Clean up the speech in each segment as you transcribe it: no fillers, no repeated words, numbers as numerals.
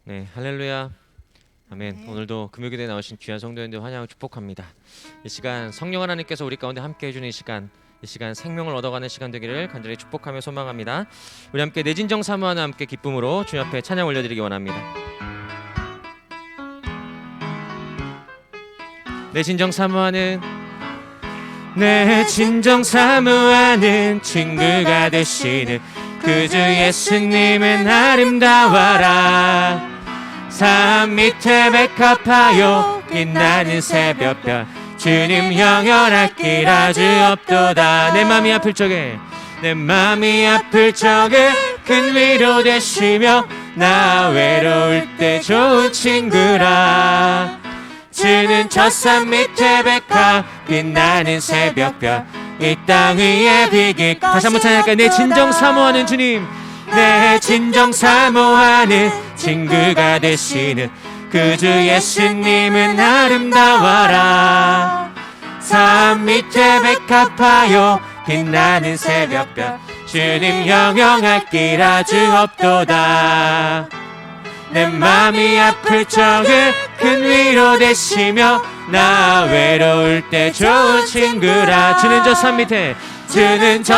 네, 할렐루야. 아멘. 오늘도 금요기도에 나오신 귀한 성도님들 환영하고 축복합니다. 이 시간 성령 하나님께서 우리 가운데 함께 해주는 이 시간 생명을 얻어가는 시간 되기를 간절히 축복하며 소망합니다. 우리 함께 내 진정 사모하는 함께 기쁨으로 주님 앞에 찬양 올려드리기 원합니다. 내 진정 사모하는 친구가 되시는 그 주 예수님은 아름다워라. 산 밑에 백합하여 빛나는 새벽별 주님 영원할 길 아주 없도다. 내 맘이 아플 적에 큰 위로 되시며 나 외로울 때 좋은 친구라. 주는 저 산 밑에 백합 빛나는 새벽별 이 땅 위에 비길. 다시 한번 찬양할까요? 내 진정 사모하는 주님, 내 진정 사모하는 친구가 되시는 그 주 예수님은 아름다워라. 산 밑에 백합하여 빛나는 새벽별 주님 영영할 길 아주 없도다. 내 맘이 아플 적에 큰 위로 되시며 나 외로울 때 좋은 친구라. 주는 저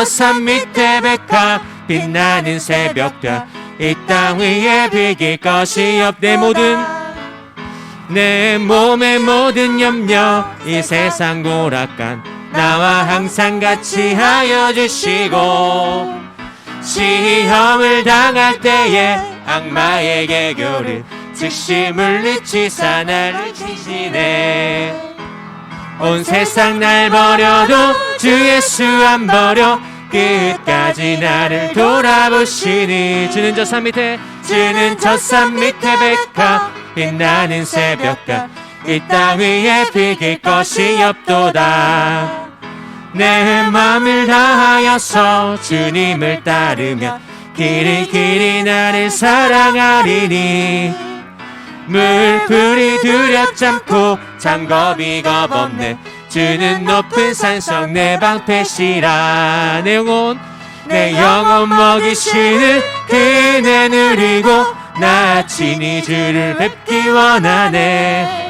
산 밑에 백합 빛나는 새벽별 이 땅 위에 비길 것이 없. 내 몸의 모든 염려 이 세상 고락간 나와 항상 같이 하여 주시고 시험을 당할 때에 악마의 개교를 즉시 물리치사 나를 지시네. 온 세상 날 버려도 주 예수 안 버려 끝까지 나를 돌아보시니. 주는 저 산 밑에 백합 빛나는 새벽별 이 땅 위에 비길 것이 없도다. 내 맘을 다하여서 주님을 따르며 길이 나를 사랑하리니. 물불이 두렵잖고 장거비 겁없네. 주는 높은 산성 내 방패시라. 내 영혼 먹이시는 그네 누리고 나 친히 주를 뵙기 원하네.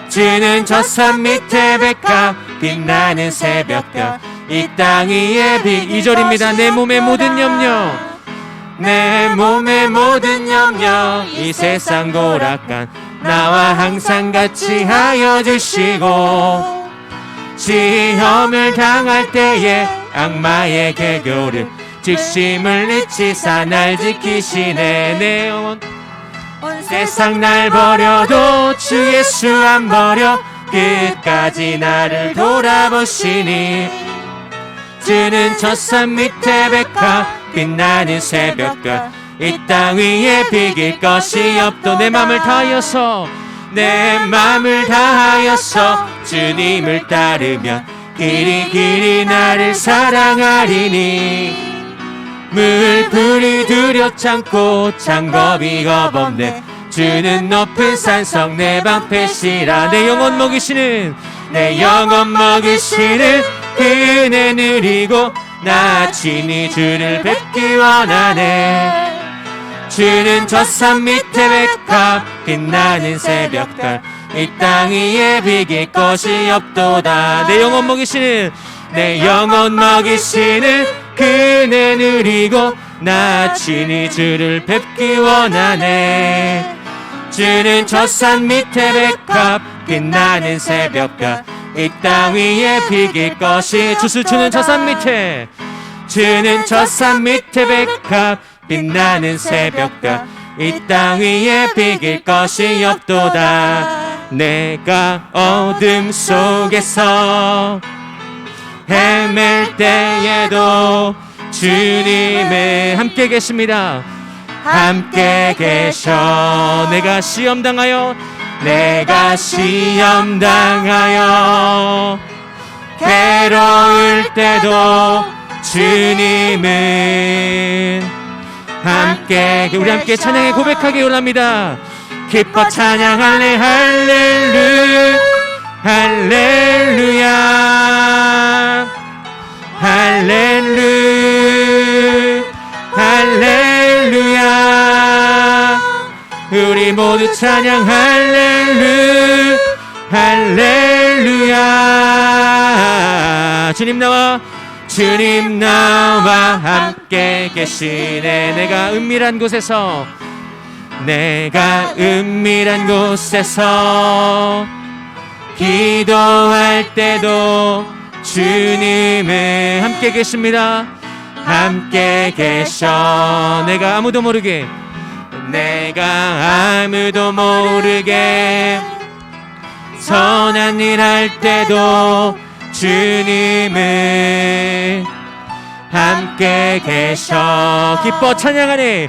주는 저 산 밑에 백합 빛나는 새벽별 이 땅 위에 비. 2절입니다. 내 몸의 모든 염려 이 세상 고락간 나와 항상 같이 하여 주시고 시험을 당할 때에 악마의 개교를 즉시 물리치사 날 지키시네. 내 영혼 온 세상 날 버려도 주 예수 안 버려 끝까지 나를 돌아보시니. 주는 저 산 밑에 백합 빛나는 새벽별 이 땅 위에 비길 것이 없도. 내 맘을 다하여서 주님을 따르며 길이 나를 사랑하리니. 물불이 두렵잖고 장거비 겁없네. 주는 높은 산성 내 방패시라. 내 영혼 먹이시는 그네 누리고 나 친히 주를 뵙기 원하네. 주는 저 산 밑에 백합 빛나는 새벽별 이 땅 위에 비길 것이 없도다. 내 영혼 먹이시는 그네 누리고 나 친히 주를 뵙기 원하네. 주는 저 산 밑에 백합 빛나는 새벽별 이 땅 위에 비길 것이. 주는 저 산 밑에 백합 빛나는 새벽별 이 땅 위에 비길 것이 없도다. 내가 어둠 속에서 헤맬 때에도 주님의 함께 계십니다. 함께 계셔. 내가 시험 당하여 괴로울 때도 주님은 함께. 우리 함께 찬양에 고백하기 원합니다. 기뻐 찬양할래 할렐루야 할렐루야. 우리 찬양 할렐루야. 주님 나와 함께 계시네. 내가 은밀한 곳에서 기도할 때도 주님은 함께 계십니다. 함께 계셔. 내가 아무도 모르게 선한 일 할 때도 주님은 함께 계셔. 기뻐 찬양하네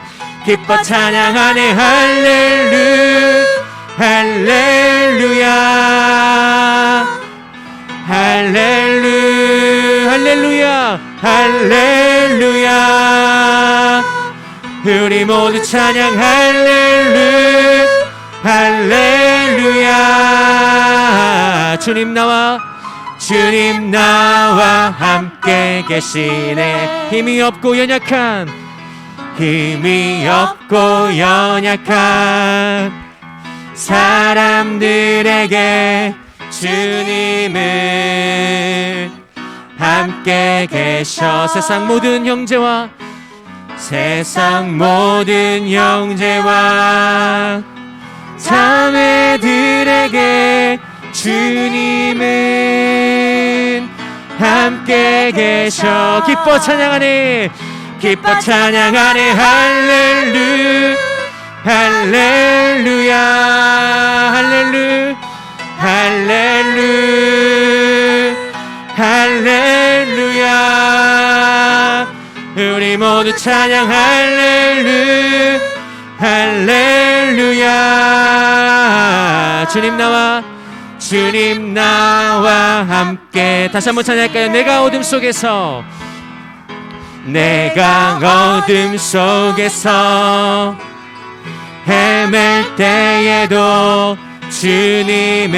할렐루야. 우리 모두 찬양 할렐루야. 주님 나와 함께 계시네. 힘이 없고 연약한 사람들에게 주님은 함께 계셔. 세상 모든 형제와 자매들에게 주님은 함께 계셔. 기뻐 찬양하네 할렐루야. 우리 모두 찬양 할렐루야. 주님 나와 함께. 다시 한번 찬양할까요? 내가 어둠 속에서 헤맬 때에도 주님은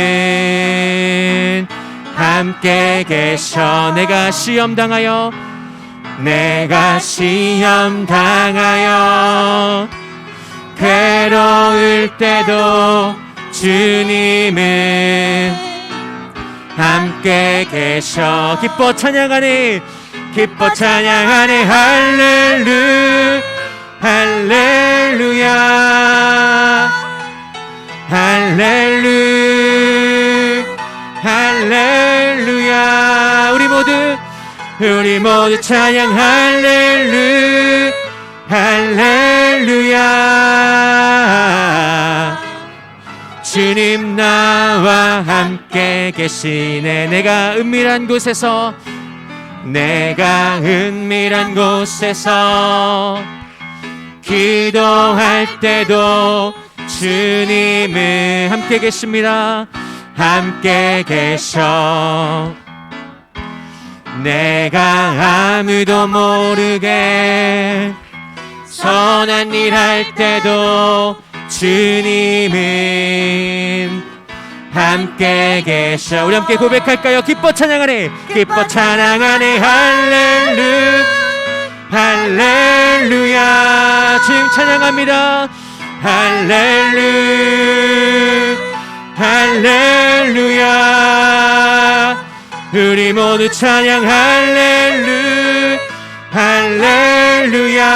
함께 계셔. 내가 시험 당하여 괴로울 때도 주님은 함께 계셔. 기뻐 찬양하네 할렐루야. 우리 모두 찬양 할렐루야. 주님 나와 함께 계시네. 내가 은밀한 곳에서 기도할 때도 주님은 함께 계십니다. 함께 계셔. 내가 아무도 모르게 선한 일 할 때도 주님은 함께 계셔. 우리 함께 고백할까요? 기뻐 찬양하네 할렐루야. 주님 찬양합니다. 할렐루야. 우리 모두 찬양 할렐루야.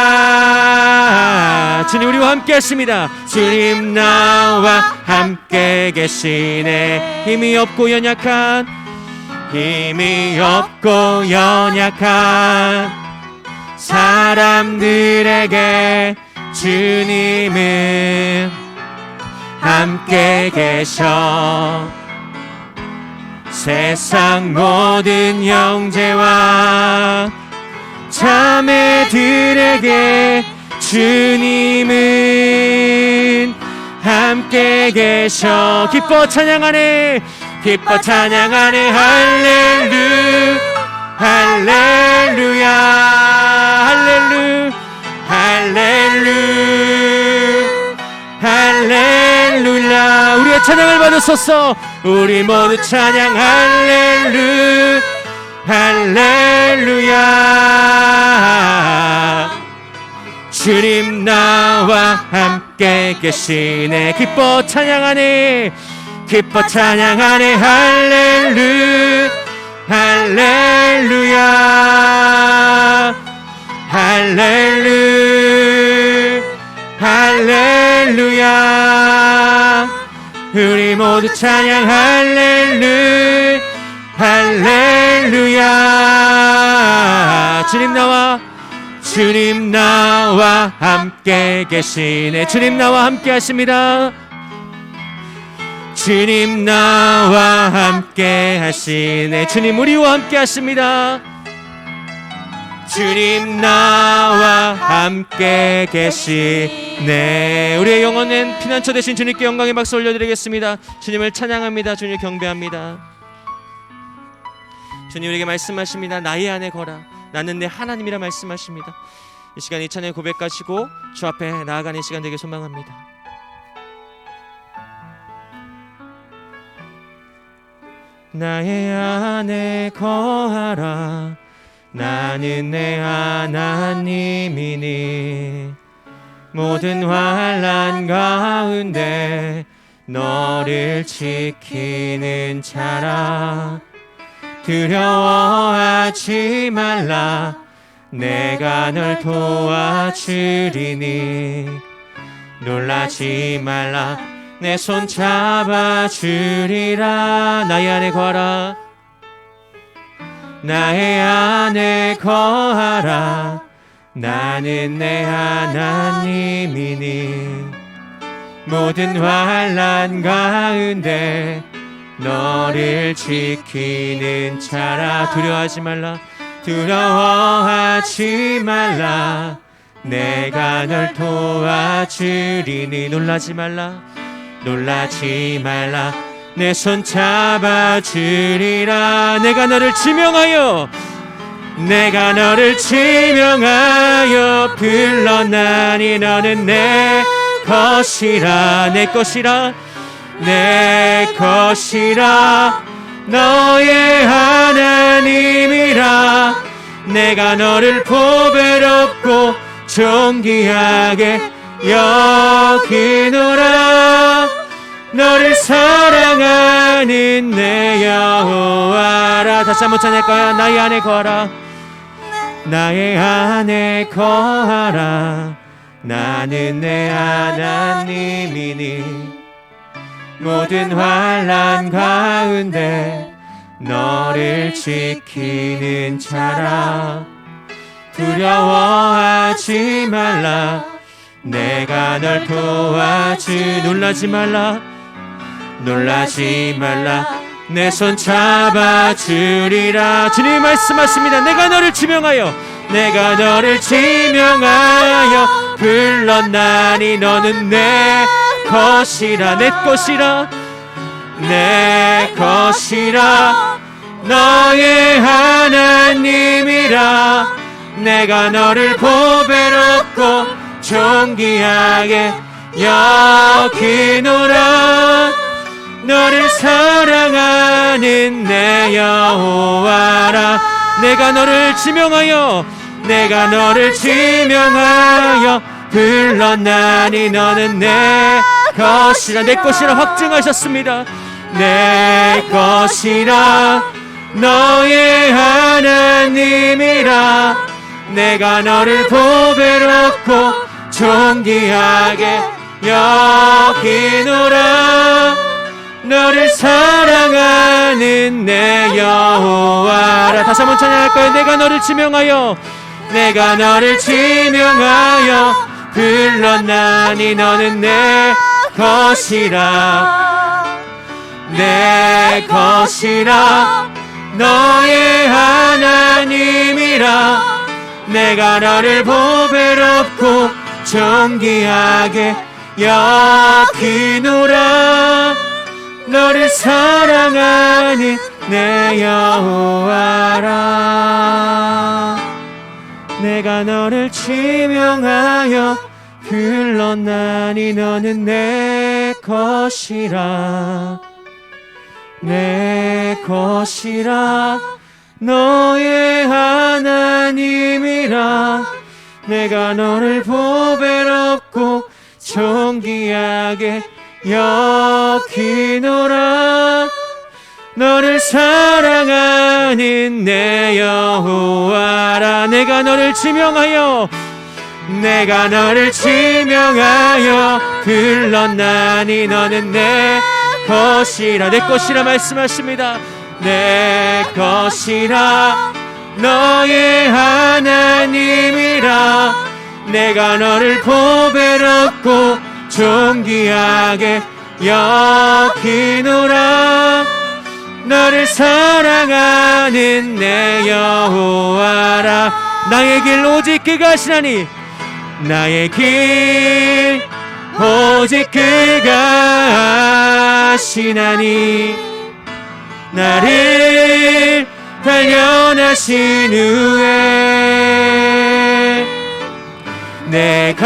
주님 우리와 함께 하십니다. 주님 나와 함께 계시네. 힘이 없고 연약한 사람들에게 주님은 함께 계셔. 세상 모든 형제와 자매들에게 주님은 함께 계셔. 기뻐 찬양하네 할렐루야. 우리의 찬양을 받으소서. 우리 모두 찬양 할렐루야. 주님 나와 함께 함께 계시네. 기뻐 찬양하네, 기뻐 찬양하네. 할렐루야, 할렐루야. 우리 모두 찬양 할렐루야. 주님 나와 함께 계시네. 주님 나와 함께 하십니다. 주님 나와 함께 하시네. 주님 우리와 함께 하십니다. 주님 나와 함께 계시네. 우리의 영혼은 피난처 되신 주님께 영광의 박수 올려드리겠습니다. 주님을 찬양합니다. 주님을 경배합니다. 주님 우리에게 말씀하십니다. 나의 안에 거라, 나는 내 하나님이라 말씀하십니다. 이 시간 이 찬양 고백하시고 주 앞에 나아가는 시간 되길 소망합니다. 나의 안에 거하라, 나는 내 하나님이니 모든 환난 가운데 너를 지키는 자라. 두려워하지 말라, 내가 널 도와주리니. 놀라지 말라, 내 손 잡아주리라. 나의 안에 거하라, 나의 안에 거하라, 나는 내 하나님이니 모든 환난 가운데 너를 지키는 자라. 두려워하지 말라, 두려워하지 말라, 내가 널 도와주리니. 놀라지 말라, 놀라지 말라, 내 손 잡아주리라. 내가 너를 지명하여, 내가 너를 지명하여 불렀나니 너는 내 것이라. 내 것이라, 내 것이라, 너의 하나님이라. 내가 너를 보배롭고 존귀하게 여기노라. 너를 사랑하는 내 여호와라. 다시 한번 찬양할까요? 나의 안에 거하라, 나의 안에 거하라, 나는 내 하나님이니 모든 환난 가운데 너를 지키는 자라. 두려워하지 말라, 내가 널 놀라지 말라, 놀라지 말라, 내 손 잡아주리라. 주님이 말씀하십니다. 내가 너를 지명하여, 내가 너를 지명하여 불렀나니 너는 내 것이라. 내 것이라, 내 것이라, 너의 하나님이라. 내가 너를 보배롭고 존귀하게 여기노라. 너를 사랑하는 내 여호와라. 내가 너를 지명하여, 내가 너를 지명하여 불렀나니 너는 내 것이라. 내 것이라 확증하셨습니다. 내 것이라, 너의 하나님이라. 내가 너를 보배롭고 존귀하게 여기노라. 너를 사랑하는 내 여호와라. 다시 한번 찬양할까요? 내가 너를 지명하여, 내가 너를 지명하여 불렀나니 너는 내 것이라. 내 것이라, 너의 하나님이라. 내가 너를 보배롭고 존귀하게 여기노라. 너를 사랑하는 내 여호와라. 내가 너를 지명하여 불렀나니 너는 내 것이라. 내 것이라, 너의 하나님이라. 내가 너를 보배롭고 존귀하게 여기노라. 너를 사랑하는 내 여호와라. 내가 너를 지명하여 불렀나니 너는 내 것이라. 내 것이라 말씀하십니다. 내 것이라. 너의 하나님이라. 내가 너를 보배롭고 존귀하게 여기노라. 너를 사랑하는 내 여호와라. 나의 길 오직 그가 하시나니, 나의 길 오직 그가 하시나니, 나를 단련하신 후에 내가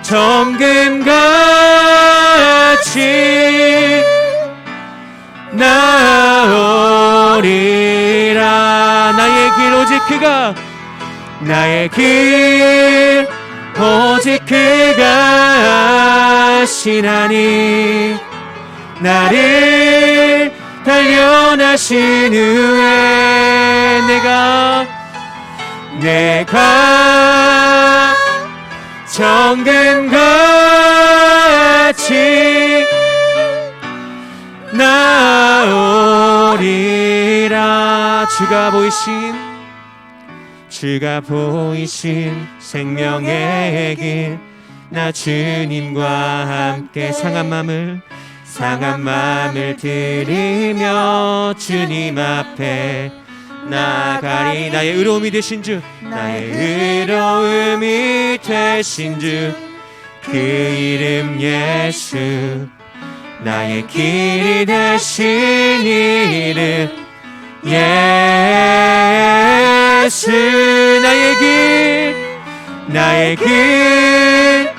정금같이 나오리라. 나의 길 오직 그가, 나의 길 오직 그가 하시나니, 나를 단련하신 후에 내가 정금같이 나오리라. 주가 보이신 생명의 길, 나 주님과 함께 상한 마음을 들이며 주님 앞에 나가리. 나의 의로움이 되신 주, 그 이름 예수. 나의 길이 되신 이름 예수. 나의 길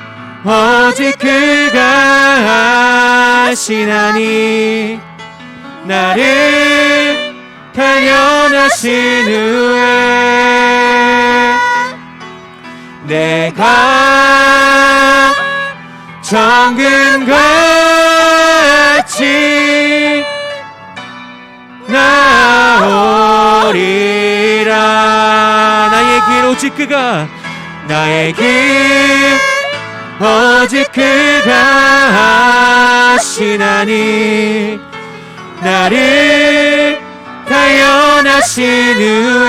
오직 그가 하시나니, 나를 단련하신 후에 내가 정금같이 나오리라. 나의 길 오직 그가 하시나니, 나를 단련하신 후에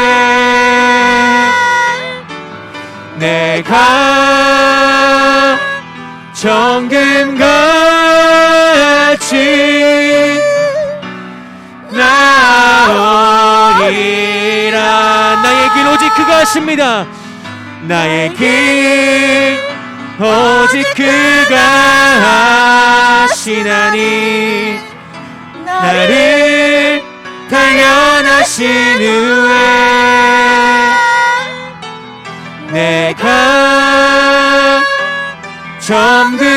내가 정금같이 나오리라. 나의 길 오직 그가 하십니다. 나의 길 오직 그가 하시나니, 나를 단련하신 후에 내가 정금같이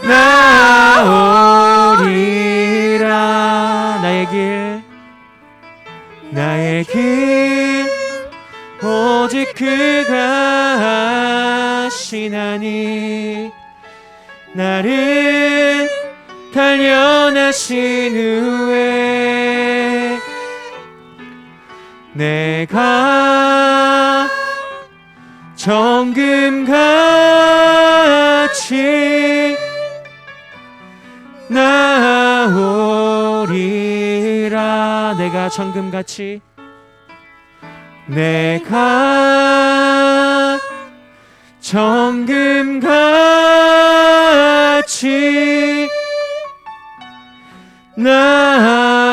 나오리라. 나의 길 오직 그가 하시나니, 나를 단련하신 후에 내가 정금같이 나오리라. 내가 정금같이 나오리라.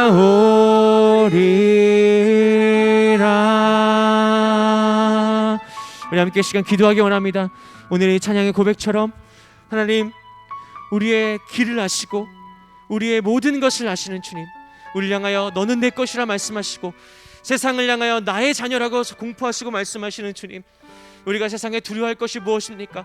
우리 함께 시간 기도하기 원합니다. 오늘의 찬양의 고백처럼 하나님, 우리의 길을 아시고 우리의 모든 것을 아시는 주님, 우리를 향하여 너는 내 것이라 말씀하시고 세상을 향하여 나의 자녀라고 공포하시고 말씀하시는 주님, 우리가 세상에 두려워할 것이 무엇입니까?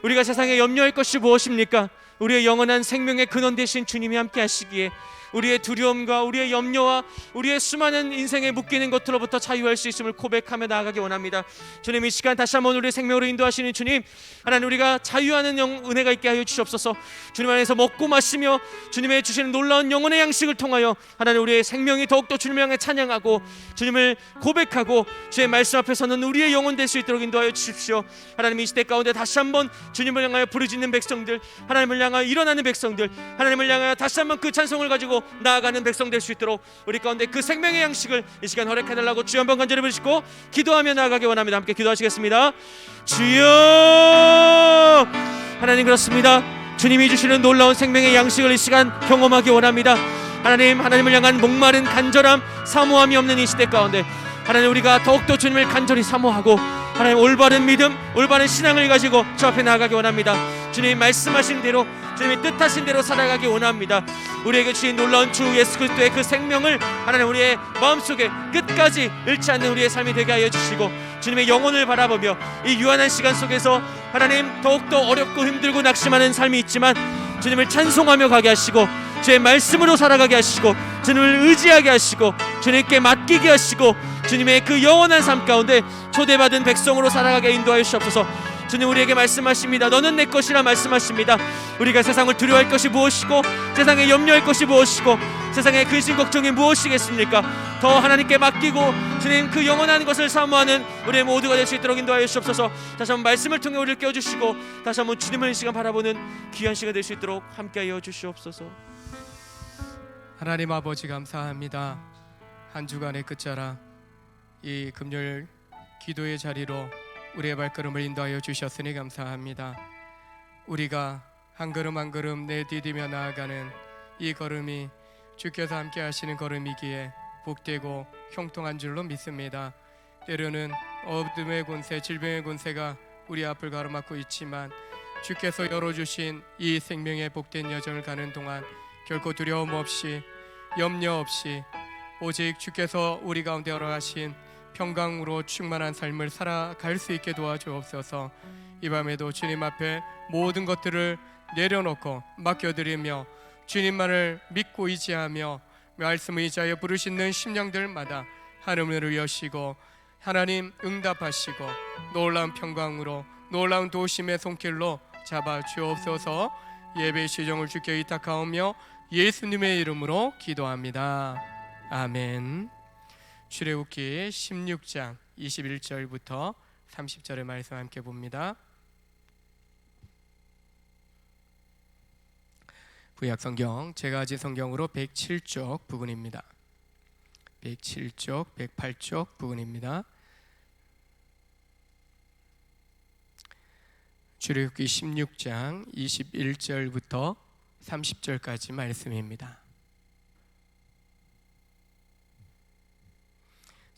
우리가 세상에 염려할 것이 무엇입니까? 우리의 영원한 생명의 근원 되신 주님이 함께 하시기에 우리의 두려움과 우리의 염려와 우리의 수많은 인생에 묶이는 것들로부터 자유할 수 있음을 고백하며 나아가기 원합니다. 주님, 이 시간 다시 한번 우리의 생명으로 인도하시는 주님, 하나님 우리가 자유하는 은혜가 있게 하여 주시옵소서. 주님 안에서 먹고 마시며 주님의 주시는 놀라운 영혼의 양식을 통하여 하나님 우리의 생명이 더욱더 주님을 향해 찬양하고 주님을 고백하고 주의 말씀 앞에서는 우리의 영혼 될 수 있도록 인도하여 주십시오. 하나님, 이 시대 가운데 다시 한번 주님을 향하여 부르짖는 백성들, 하나님을 향하여 일어나는 백성들, 하나님을 향하여 다시 한번 그 찬송을 가지고 나아가는 백성 될 수 있도록 우리 가운데 그 생명의 양식을 이 시간 허락해달라고 주여 한번 간절히 부르시고 기도하며 나아가기 원합니다. 함께 기도하시겠습니다. 주여, 하나님, 그렇습니다. 주님이 주시는 놀라운 생명의 양식을 이 시간 경험하기 원합니다. 하나님, 하나님을 향한 목마른 간절함, 사모함이 없는 이 시대 가운데 하나님, 우리가 더욱더 주님을 간절히 사모하고 하나님 올바른 믿음, 올바른 신앙을 가지고 저 앞에 나아가기 원합니다. 주님이 말씀하신 대로, 주님이 뜻하신 대로 살아가기 원합니다. 우리에게 주신 놀라운 주 예수 그리스도의 그 생명을 하나님 우리의 마음속에 끝까지 잃지 않는 우리의 삶이 되게 하여 주시고, 주님의 영혼을 바라보며 이 유한한 시간 속에서 하나님 더욱더 어렵고 힘들고 낙심하는 삶이 있지만 주님을 찬송하며 가게 하시고 주의 말씀으로 살아가게 하시고 주님을 의지하게 하시고 주님께 맡기게 하시고 주님의 그 영원한 삶 가운데 초대받은 백성으로 살아가게 인도하여 주옵소서. 주님, 우리에게 말씀하십니다. 너는 내 것이라 말씀하십니다. 우리가 세상을 두려워할 것이 무엇이고 세상에 염려할 것이 무엇이고 세상에 근심 걱정이 무엇이겠습니까? 더 하나님께 맡기고 주님 그 영원한 것을 사모하는 우리 모두가 될 수 있도록 인도하여 주옵소서. 다시 한번 말씀을 통해 우리를 깨워주시고 다시 한번 주님을 이 시간 바라보는 귀한 시간 될 수 있도록 함께하여 주시옵소서. 하나님 아버지, 감사합니다. 한 주간의 끝자락 이 금요일 기도의 자리로 우리의 발걸음을 인도하여 주셨으니 감사합니다. 우리가 한 걸음 한 걸음 내디디며 나아가는 이 걸음이 주께서 함께 하시는 걸음이기에 복되고 형통한 줄로 믿습니다. 때로는 어둠의 권세, 질병의 권세가 우리 앞을 가로막고 있지만 주께서 열어주신 이 생명의 복된 여정을 가는 동안 결코 두려움 없이 염려 없이 오직 주께서 우리 가운데 허락하신 평강으로 충만한 삶을 살아갈 수 있게 도와주옵소서. 이 밤에도 주님 앞에 모든 것들을 내려놓고 맡겨드리며 주님만을 믿고 의지하며 말씀을 의지하여 부르시는 심령들마다 하늘을 여시고 하나님 응답하시고 놀라운 평강으로 놀라운 도심의 손길로 잡아 주옵소서. 예배 시정을 주께 의탁하오며 예수님의 이름으로 기도합니다. 아멘. 출애굽기 16장 21절부터 30절의 말씀 함께 봅니다. 구약성경 제가지 성경으로 107쪽 부분입니다. 107쪽, 108쪽 부분입니다. 출애굽기 16장 21절부터 30절까지 말씀입니다.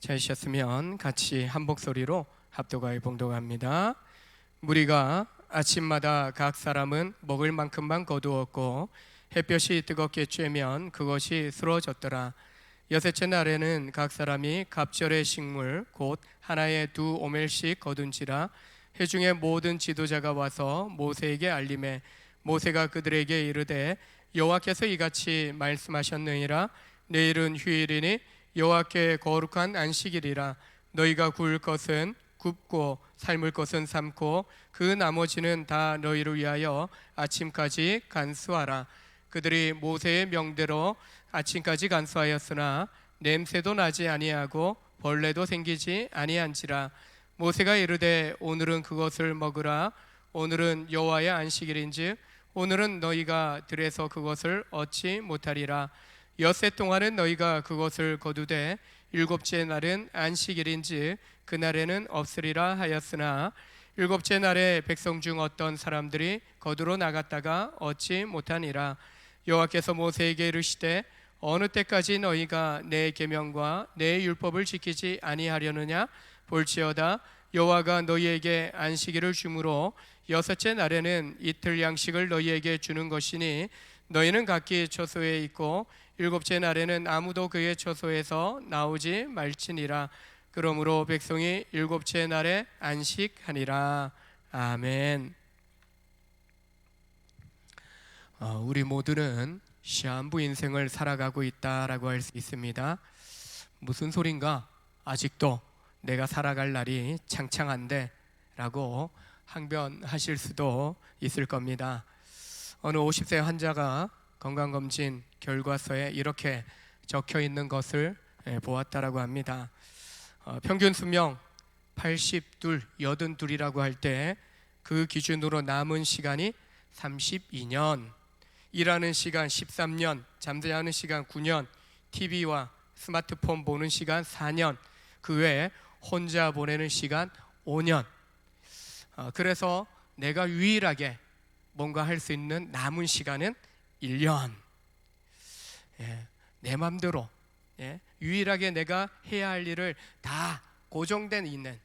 찾으셨으면 같이 한 목소리로 합독하여 봉독합니다. 무리가 아침마다 각 사람은 먹을 만큼만 거두었고 햇볕이 뜨겁게 쬐면 그것이 쓰러졌더라. 여섯째 날에는 각 사람이 갑절의 식물 곧 하나에 2 오멜씩 거둔지라. 회중의 모든 지도자가 와서 모세에게 알림해 모세가 그들에게 이르되 여호와께서 이같이 말씀하셨느니라. 내일은 휴일이니 여호와께 거룩한 안식일이라. 너희가 구울 것은 굽고 삶을 것은 삶고 그 나머지는 다 너희를 위하여 아침까지 간수하라. 그들이 모세의 명대로 아침까지 간수하였으나 냄새도 나지 아니하고 벌레도 생기지 아니한지라. 모세가 이르되 오늘은 그것을 먹으라. 오늘은 여호와의 안식일인즉 오늘은 너희가 들에서 그것을 얻지 못하리라. 엿새 동안은 너희가 그것을 거두되 일곱째 날은 안식일인즉 그날에는 없으리라 하였으나 일곱째 날에 백성 중 어떤 사람들이 거두러 나갔다가 얻지 못하니라. 여호와께서 모세에게 이르시되 어느 때까지 너희가 내 계명과 내 율법을 지키지 아니하려느냐. 볼지어다 여호와가 너희에게 안식일을 주므로 여섯째 날에는 이틀 양식을 너희에게 주는 것이니 너희는 각기 처소에 있고 일곱째 날에는 아무도 그의 처소에서 나오지 말지니라. 그러므로 백성이 일곱째 날에 안식하니라. 아멘. 우리 모두는 시한부 인생을 살아가고 있다라고 할 수 있습니다. 무슨 소린가? 아직도 내가 살아갈 날이 창창한데 라고 항변하실 수도 있을 겁니다. 어느 50세 환자가 건강검진 결과서에 이렇게 적혀 있는 것을 보았다라고 합니다. 평균 수명 82, 82이라고 할 때 그 기준으로 남은 시간이 32년, 일하는 시간 13년, 잠자는 시간 9년, TV와 스마트폰 보는 시간 4년, 그 외에 혼자 보내는 시간 5년. 그래서 내가 유일하게 뭔가 할 수 있는 남은 시간은 1년. 내 맘대로 유일하게 내가 해야 할 일을 다 고정된 있는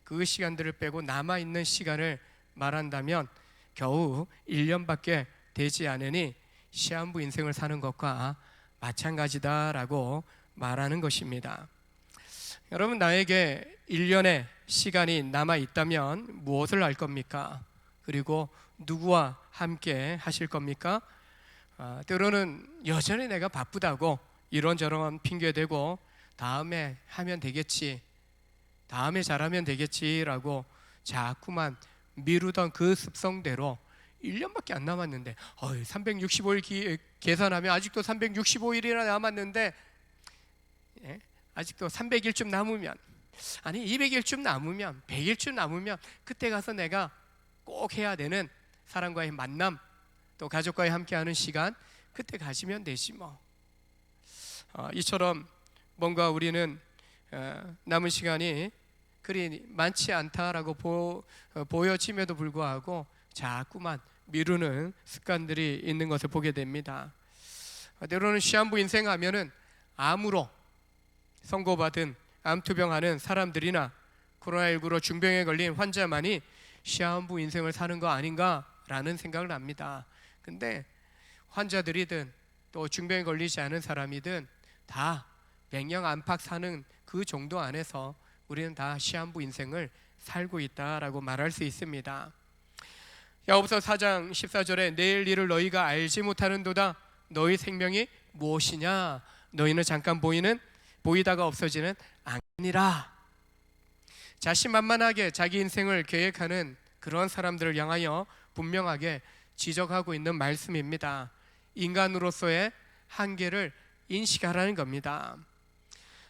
그 시간들을 빼고 남아있는 시간을 말한다면 겨우 1년밖에 되지 않으니 시한부 인생을 사는 것과 마찬가지다라고 말하는 것입니다. 여러분, 나에게 1년의 시간이 남아있다면 무엇을 할 겁니까? 그리고 누구와 함께 하실 겁니까? 때로는 여전히 내가 바쁘다고 이런저런 핑계대고 다음에 하면 되겠지, 다음에 잘하면 되겠지라고 자꾸만 미루던 그 습성대로 1년밖에 안 남았는데 365일 계산하면 아직도 365일이나 남았는데 아직도 300일쯤 남으면, 아니 200일쯤 남으면, 100일쯤 남으면 그때 가서 내가 꼭 해야 되는 사람과의 만남, 또 가족과의 함께하는 시간, 그때 가지면 되지 뭐. 이처럼 뭔가 우리는 남은 시간이 그리 많지 않다라고 보여짐에도 불구하고 자꾸만 미루는 습관들이 있는 것을 보게 됩니다. 때로는 시한부 인생하면은 암으로 선고받은 암투병하는 사람들이나 코로나19로 중병에 걸린 환자만이 시한부 인생을 사는 거 아닌가라는 생각을 합니다. 근데 환자들이든 또 중병에 걸리지 않은 사람이든 다 백년 안팎 사는 그 정도 안에서 우리는 다 시한부 인생을 살고 있다라고 말할 수 있습니다. 야고보서 4장 14절에 내일 일을 너희가 알지 못하는도다. 너희 생명이 무엇이냐? 너희는 잠깐 보이다가 없어지는 안개니라. 자신만만하게 자기 인생을 계획하는 그런 사람들을 향하여 분명하게 지적하고 있는 말씀입니다. 인간으로서의 한계를 인식하라는 겁니다.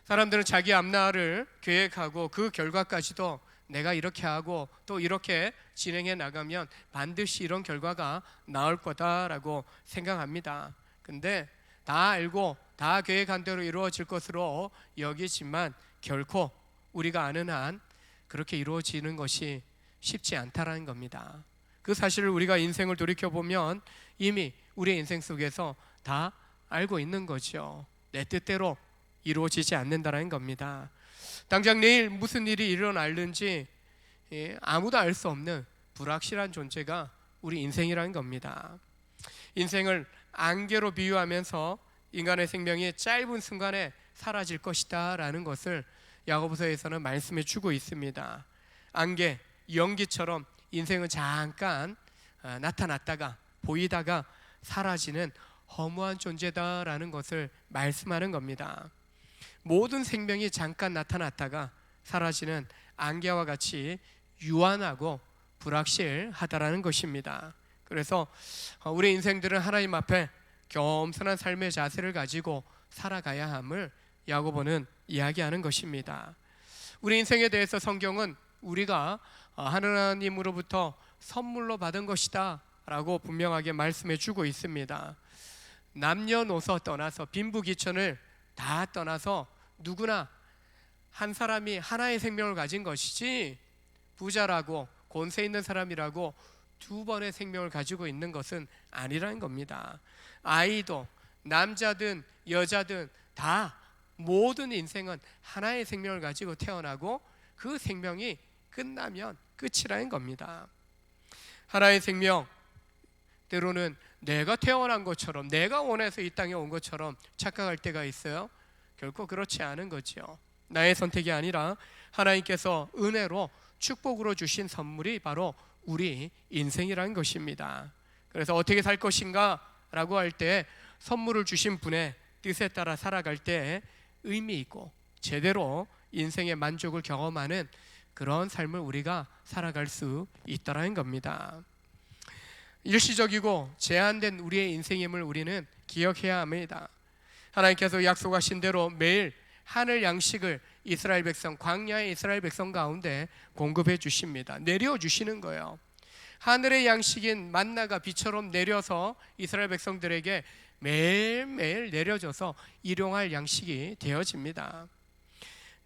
사람들은 자기 앞날을 계획하고 그 결과까지도 내가 이렇게 하고 또 이렇게 진행해 나가면 반드시 이런 결과가 나올 거다라고 생각합니다. 근데 다 알고 다 계획한 대로 이루어질 것으로 여기지만 결코 우리가 아는 한 그렇게 이루어지는 것이 쉽지 않다라는 겁니다. 그 사실을 우리가 인생을 돌이켜보면 이미 우리의 인생 속에서 다 알고 있는 거죠. 내 뜻대로 이루어지지 않는다는 겁니다. 당장 내일 무슨 일이 일어날는지 아무도 알 수 없는 불확실한 존재가 우리 인생이라는 겁니다. 인생을 안개로 비유하면서 인간의 생명이 짧은 순간에 사라질 것이다 라는 것을 야고보서에서는 말씀해 주고 있습니다. 안개, 연기처럼 인생은 잠깐 나타났다가 보이다가 사라지는 허무한 존재다라는 것을 말씀하는 겁니다. 모든 생명이 잠깐 나타났다가 사라지는 안개와 같이 유한하고 불확실하다라는 것입니다. 그래서 우리 인생들은 하나님 앞에 겸손한 삶의 자세를 가지고 살아가야 함을 야고보는 이야기하는 것입니다. 우리 인생에 대해서 성경은 우리가 하나님으로부터 선물로 받은 것이다 라고 분명하게 말씀해 주고 있습니다. 남녀노소 떠나서 빈부귀천을 다 떠나서 누구나 한 사람이 하나의 생명을 가진 것이지 부자라고 권세 있는 사람이라고 두 번의 생명을 가지고 있는 것은 아니라는 겁니다. 아이도 남자든 여자든 다 모든 인생은 하나의 생명을 가지고 태어나고 그 생명이 끝나면 끝이라는 겁니다. 하나의 생명, 때로는 내가 태어난 것처럼 내가 원해서 이 땅에 온 것처럼 착각할 때가 있어요. 결코 그렇지 않은 거죠. 나의 선택이 아니라 하나님께서 은혜로 축복으로 주신 선물이 바로 우리 인생이라는 것입니다. 그래서 어떻게 살 것인가 라고 할 때 선물을 주신 분의 뜻에 따라 살아갈 때 의미 있고 제대로 인생의 만족을 경험하는 그런 삶을 우리가 살아갈 수 있다라는 겁니다. 일시적이고 제한된 우리의 인생임을 우리는 기억해야 합니다. 하나님께서 약속하신 대로 매일 하늘 양식을 이스라엘 백성, 광야의 이스라엘 백성 가운데 공급해 주십니다. 내려주시는 거예요. 하늘의 양식인 만나가 비처럼 내려서 이스라엘 백성들에게 매일매일 내려져서 일용할 양식이 되어집니다.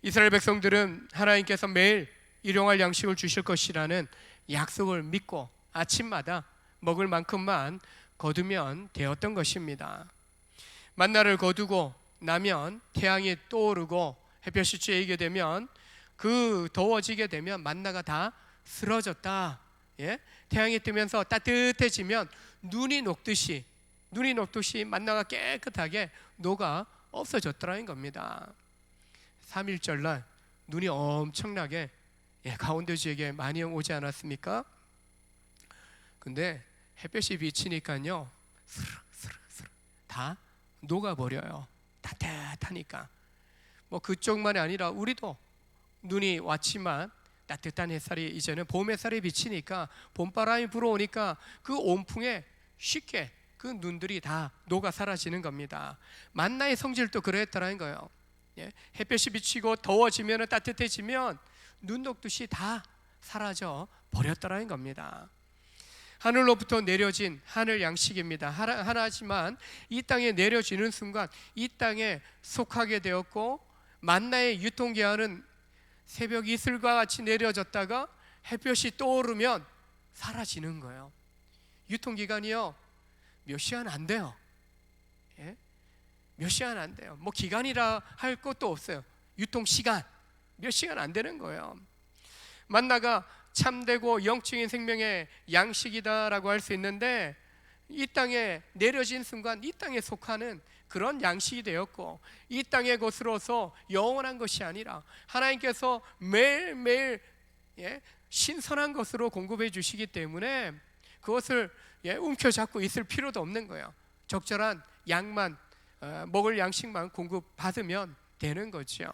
이스라엘 백성들은 하나님께서 매일 일용할 양식을 주실 것이라는 약속을 믿고 아침마다 먹을 만큼만 거두면 되었던 것입니다. 만나를 거두고 나면 태양이 떠오르고 햇볕이 쬐이게 되면 그 더워지게 되면 만나가 다 쓰러졌다. 태양이 뜨면서 따뜻해지면 눈이 녹듯이 만나가 깨끗하게 녹아 없어졌더라는 겁니다. 3.1절날 눈이 엄청나게 가운데 지역에 많이 오지 않았습니까? 근데 햇볕이 비치니까요 스르륵 다 녹아버려요. 따뜻하니까. 뭐 그쪽만이 아니라 우리도 눈이 왔지만 따뜻한 햇살이 이제는 봄 햇살이 비치니까 봄바람이 불어오니까 그 온풍에 쉽게 그 눈들이 다 녹아 사라지는 겁니다. 만나의 성질도 그랬다는 거예요. 햇볕이 비치고 더워지면 따뜻해지면 눈 녹듯이 다 사라져 버렸다는 겁니다. 하늘로부터 내려진 하늘 양식입니다. 하나지만 이 땅에 내려지는 순간 이 땅에 속하게 되었고 만나의 유통기한은 새벽 이슬과 같이 내려졌다가 햇볕이 떠오르면 사라지는 거예요. 유통기간이요 몇 시간 안 돼요. 몇 시간 안 돼요. 뭐 기간이라 할 것도 없어요. 유통시간 몇 시간 안 되는 거예요. 만나가 참되고 영적인 생명의 양식이다라고 할 수 있는데 이 땅에 내려진 순간 이 땅에 속하는 그런 양식이 되었고 이 땅의 것으로서 영원한 것이 아니라 하나님께서 매일매일 신선한 것으로 공급해 주시기 때문에 그것을 움켜잡고 있을 필요도 없는 거예요. 적절한 양만 먹을 양식만 공급받으면 되는 거죠.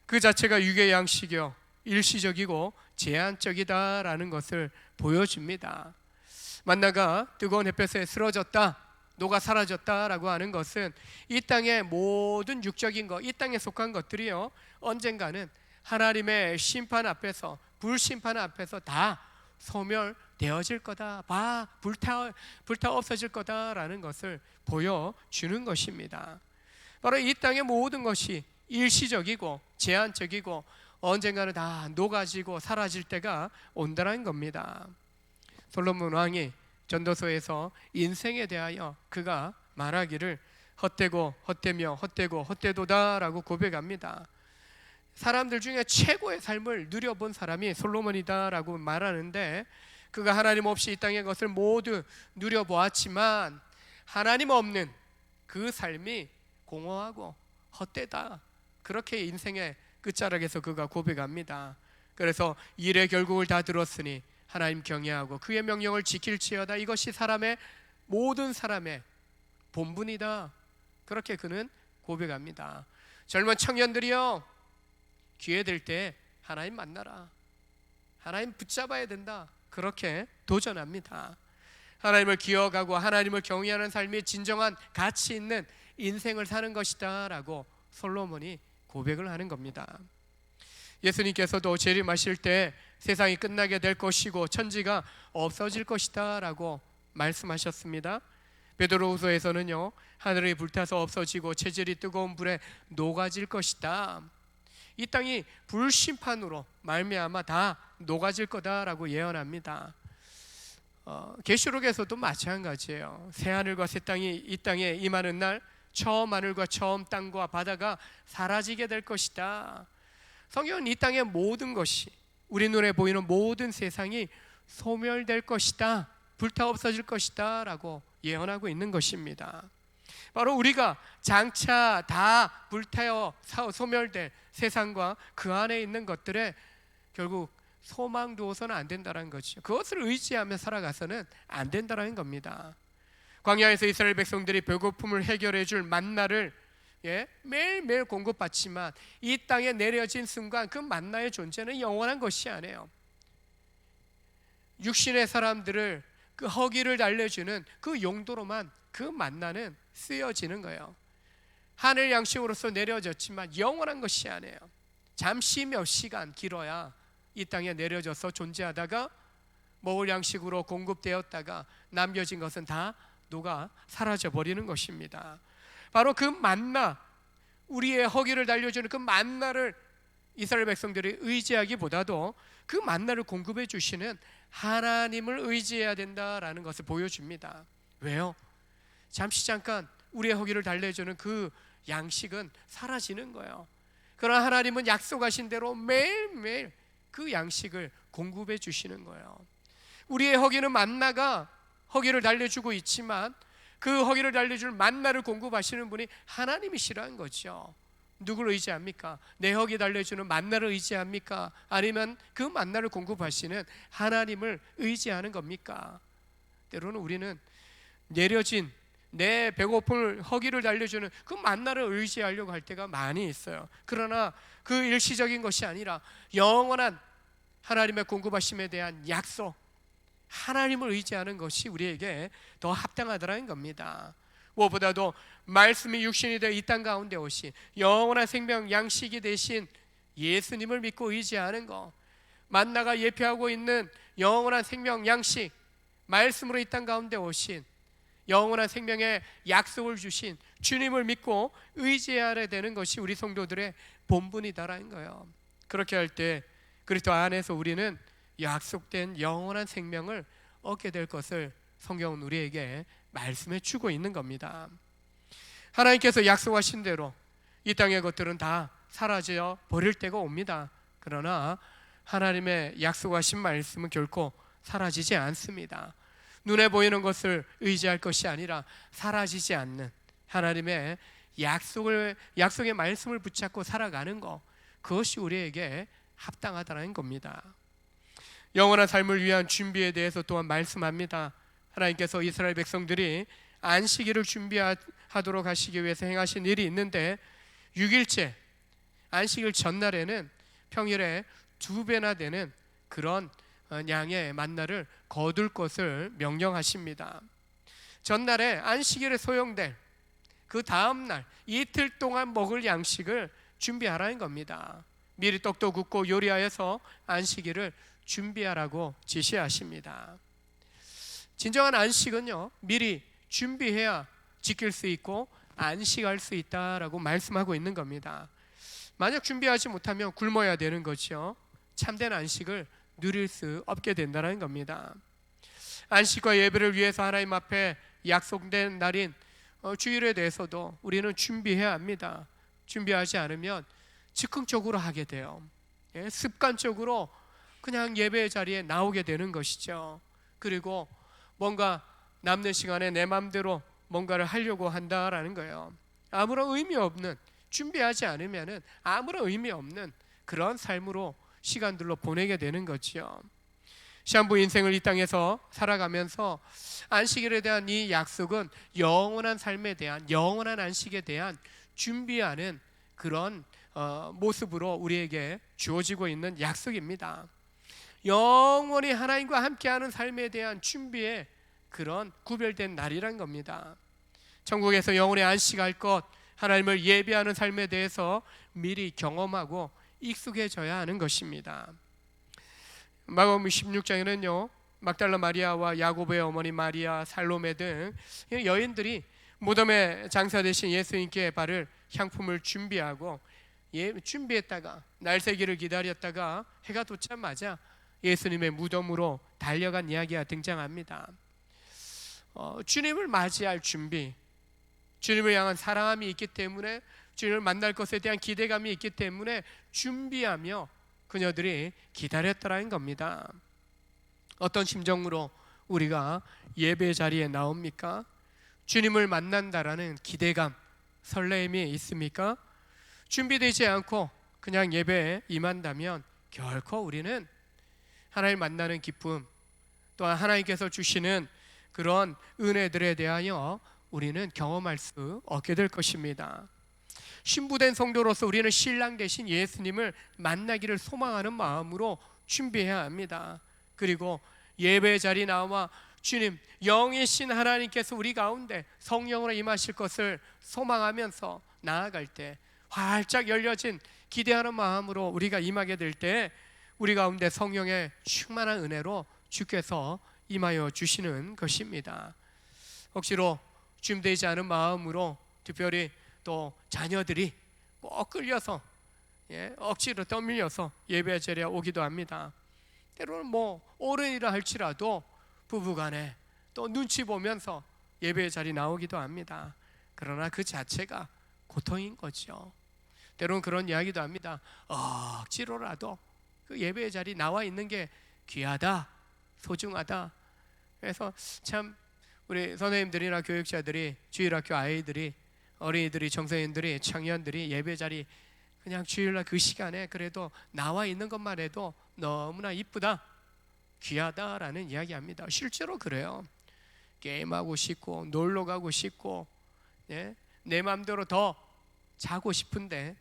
그 자체가 육의 양식이요 일시적이고 제한적이다라는 것을 보여줍니다. 만나가 뜨거운 햇볕에 쓰러졌다, 녹아 사라졌다라고 하는 것은 이 땅의 모든 육적인 것, 이 땅에 속한 것들이요 언젠가는 하나님의 심판 앞에서, 불심판 앞에서 다 소멸되어질 거다, 불타 없어질 거다라는 것을 보여주는 것입니다. 바로 이 땅의 모든 것이 일시적이고 제한적이고 언젠가는 다 녹아지고 사라질 때가 온다는 겁니다. 솔로몬 왕이 전도서에서 인생에 대하여 그가 말하기를 헛되고 헛되며 헛되고 헛되도다라고 고백합니다. 사람들 중에 최고의 삶을 누려본 사람이 솔로몬이다라고 말하는데 그가 하나님 없이 이 땅의 것을 모두 누려보았지만 하나님 없는 그 삶이 공허하고 헛되다, 그렇게 인생의 끝자락에서 그가 고백합니다. 그래서 일의 결국을 다 들었으니 하나님 경외하고 그의 명령을 지킬지어다, 이것이 모든 사람의 본분이다, 그렇게 그는 고백합니다. 젊은 청년들이요 기회 될 때 하나님 만나라, 하나님 붙잡아야 된다, 그렇게 도전합니다. 하나님을 기억하고 하나님을 경외하는 삶이 진정한 가치 있는 인생을 사는 것이다 라고 솔로몬이 고백을 하는 겁니다. 예수님께서도 재림하실 때 세상이 끝나게 될 것이고 천지가 없어질 것이다 라고 말씀하셨습니다. 베드로후서에서는요 하늘이 불타서 없어지고 체질이 뜨거운 불에 녹아질 것이다, 이 땅이 불심판으로 말미암아 다 녹아질 거다라고 예언합니다. 계시록에서도 마찬가지예요. 새 하늘과 새 땅이 이 땅에 임하는 날 처음 하늘과 처음 땅과 바다가 사라지게 될 것이다. 성경은 이 땅의 모든 것이, 우리 눈에 보이는 모든 세상이 소멸될 것이다, 불타 없어질 것이다 라고 예언하고 있는 것입니다. 바로 우리가 장차 다 불타어 소멸될 세상과 그 안에 있는 것들에 결국 소망 두어서는 안 된다는 거죠. 그것을 의지하며 살아가서는 안 된다는 겁니다. 광야에서 이스라엘 백성들이 배고픔을 해결해 줄 만나를 매일매일 공급받지만 이 땅에 내려진 순간 그 만나의 존재는 영원한 것이 아니에요. 육신의 사람들을 그 허기를 달래주는 그 용도로만 그 만나는 쓰여지는 거예요. 하늘 양식으로서 내려졌지만 영원한 것이 아니에요. 잠시 몇 시간, 길어야 이 땅에 내려져서 존재하다가 먹을 양식으로 공급되었다가 남겨진 것은 다 녹아 사라져 버리는 것입니다. 바로 그 만나, 우리의 허기를 달려주는 그 만나를 이스라엘 백성들이 의지하기보다도 그 만나를 공급해 주시는 하나님을 의지해야 된다라는 것을 보여줍니다. 왜요? 잠깐 우리의 허기를 달래주는 그 양식은 사라지는 거예요. 그러나 하나님은 약속하신 대로 매일매일 그 양식을 공급해 주시는 거예요. 우리의 허기는 만나가 허기를 달래주고 있지만 그 허기를 달래줄 만나를 공급하시는 분이 하나님이시라는 거죠. 누구를 의지합니까? 내 허기 달래주는 만나를 의지합니까? 아니면 그 만나를 공급하시는 하나님을 의지하는 겁니까? 때로는 우리는 내려진 내 배고픔을 허기를 달래주는 그 만나를 의지하려고 할 때가 많이 있어요. 그러나 그 일시적인 것이 아니라 영원한 하나님의 공급하심에 대한 약속, 하나님을 의지하는 것이 우리에게 더 합당하다는 겁니다. 무엇보다도 말씀이 육신이 되어 이 땅 가운데 오신 영원한 생명 양식이 되신 예수님을 믿고 의지하는 것, 만나가 예표하고 있는 영원한 생명 양식, 말씀으로 이 땅 가운데 오신 영원한 생명의 약속을 주신 주님을 믿고 의지해야 되는 것이 우리 성도들의 본분이다라는 거예요. 그렇게 할 때 그리스도 안에서 우리는 약속된 영원한 생명을 얻게 될 것을 성경은 우리에게 말씀해 주고 있는 겁니다. 하나님께서 약속하신 대로 이 땅의 것들은 다 사라져 버릴 때가 옵니다. 그러나 하나님의 약속하신 말씀은 결코 사라지지 않습니다. 눈에 보이는 것을 의지할 것이 아니라 사라지지 않는 하나님의 약속의 말씀을 붙잡고 살아가는 것, 그것이 우리에게 합당하다는 겁니다. 영원한 삶을 위한 준비에 대해서 또한 말씀합니다. 하나님께서 이스라엘 백성들이 안식일을 준비하도록 하시기 위해서 행하신 일이 있는데 6일째 안식일 전날에는 평일에 2배나 되는 그런 양의 만나를 거둘 것을 명령하십니다. 전날에 안식일에 소용될 그 다음날 이틀 동안 먹을 양식을 준비하라는 겁니다. 미리 떡도 굽고 요리하여서 안식일을 준비하라고 지시하십니다. 진정한 안식은요, 미리 준비해야 지킬 수 있고 안식할 수 있다라고 말씀하고 있는 겁니다. 만약 준비하지 못하면 굶어야 되는 거죠. 참된 안식을 누릴 수 없게 된다는 겁니다. 안식과 예배를 위해서 하나님 앞에 약속된 날인 주일에 대해서도 우리는 준비해야 합니다. 준비하지 않으면 즉흥적으로 하게 돼요. 습관적으로 그냥 예배 자리에 나오게 되는 것이죠. 그리고 뭔가 남는 시간에 내 마음대로 뭔가를 하려고 한다라는 거예요. 아무런 의미 없는, 준비하지 않으면 아무런 의미 없는 그런 삶으로 시간들로 보내게 되는 거죠. 시한부 인생을 이 땅에서 살아가면서 안식일에 대한 이 약속은 영원한 삶에 대한, 영원한 안식에 대한 준비하는 그런 모습으로 우리에게 주어지고 있는 약속입니다. 영원히 하나님과 함께하는 삶에 대한 준비의 그런 구별된 날이란 겁니다. 천국에서 영원히 안식할 것, 하나님을 예배하는 삶에 대해서 미리 경험하고 익숙해져야 하는 것입니다. 마가복음 16장에는요, 막달라 마리아와 야고보의 어머니 마리아, 살로메 등 여인들이 무덤에 장사되신 예수님께 바를 향품을 준비하고 준비했다가 날새기를 기다렸다가 해가 돋자마자 예수님의 무덤으로 달려간 이야기가 등장합니다. 주님을 맞이할 준비, 주님을 향한 사랑함이 있기 때문에, 주님을 만날 것에 대한 기대감이 있기 때문에 준비하며 그녀들이 기다렸다라는 겁니다. 어떤 심정으로 우리가 예배 자리에 나옵니까? 주님을 만난다라는 기대감, 설레임이 있습니까? 준비되지 않고 그냥 예배에 임한다면 결코 우리는 하나님 만나는 기쁨, 또한 하나님께서 주시는 그런 은혜들에 대하여 우리는 경험할 수 없게 될 것입니다. 신부된 성도로서 우리는 신랑 대신 예수님을 만나기를 소망하는 마음으로 준비해야 합니다. 그리고 예배 자리 나와 주님, 영이신 하나님께서 우리 가운데 성령으로 임하실 것을 소망하면서 나아갈 때 활짝 열려진 기대하는 마음으로 우리가 임하게 될 때 우리 가운데 성령의 충만한 은혜로 주께서 임하여 주시는 것입니다. 억지로 준비되지 않은 마음으로, 특별히 또 자녀들이 꼭 끌려서 억지로 떠밀려서 예배 자리에 오기도 합니다. 때로는 뭐 어른이라 할지라도 부부간에 또 눈치 보면서 예배 자리 나오기도 합니다. 그러나 그 자체가 고통인 거죠. 때로는 그런 이야기도 합니다. 억지로라도 그 예배 자리 나와 있는 게 귀하다, 소중하다. 그래서 참 우리 선생님들이나 교육자들이, 주일학교 아이들이, 어린이들이, 청소년들이, 청년들이 예배 자리 그냥 주일날 그 시간에 그래도 나와 있는 것만 해도 너무나 이쁘다, 귀하다라는 이야기합니다. 실제로 그래요. 게임하고 싶고 놀러 가고 싶고 내 마음대로 더 자고 싶은데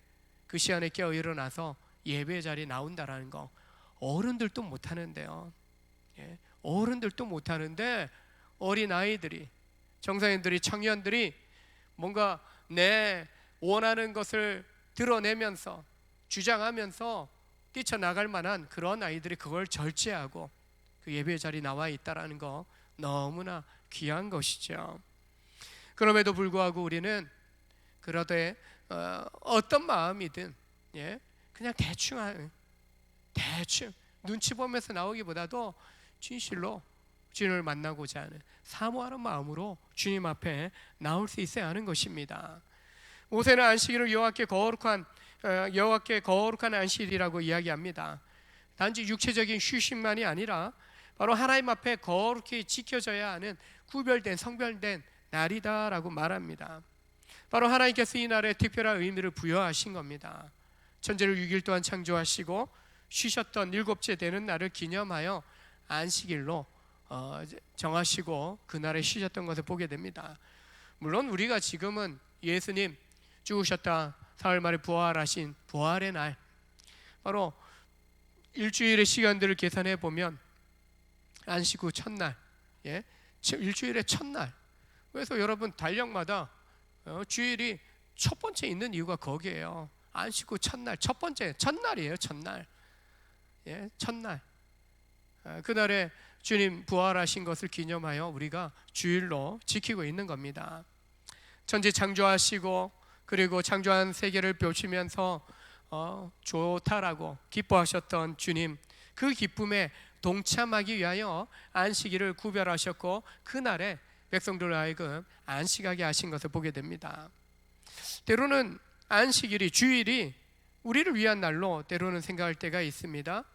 그 시간에 깨어 일어나서 예배 자리에 나온다라는 거 어른들도 못하는데요. 어른들도 못하는데 어린아이들이, 청소년들이, 청년들이 뭔가 내 원하는 것을 드러내면서 주장하면서 뛰쳐나갈 만한 그런 아이들이 그걸 절제하고 그 예배 자리에 나와 있다라는 거 너무나 귀한 것이죠. 그럼에도 불구하고 우리는 그러되 어떤 마음이든 그냥 대충 눈치 보면서 나오기보다도 진실로 주님을 만나고자 하는 사모하는 마음으로 주님 앞에 나올 수 있어야 하는 것입니다. 모세는 안식일을 여호와께 거룩한 안식일이라고 이야기합니다. 단지 육체적인 휴식만이 아니라 바로 하나님 앞에 거룩히 지켜져야 하는 구별된 성별된 날이다라고 말합니다. 바로 하나님께서 이 날에 특별한 의미를 부여하신 겁니다. 천지를 6일 동안 창조하시고 쉬셨던 일곱째 되는 날을 기념하여 안식일로 정하시고 그날에 쉬셨던 것을 보게 됩니다. 물론 우리가 지금은 예수님 죽으셨다 사흘 만에 부활하신 부활의 날, 바로 일주일의 시간들을 계산해 보면 안식 후 첫날, 일주일의 첫날. 그래서 여러분 달력마다 주일이 첫 번째 있는 이유가 거기에요. 안식 후 첫날, 첫 번째 첫날이에요. 첫날. 첫날. 그날에 주님 부활하신 것을 기념하여 우리가 주일로 지키고 있는 겁니다. 천지 창조하시고 그리고 창조한 세계를 펼치면서 좋다라고 기뻐하셨던 주님, 그 기쁨에 동참하기 위하여 안식일을 구별하셨고 그날에 백성들을 하여금 안식하게 하신 것을 보게 됩니다. 때로는 안식일이, 주일이 우리를 위한 날로 때로는 생각할 때가 있습니다.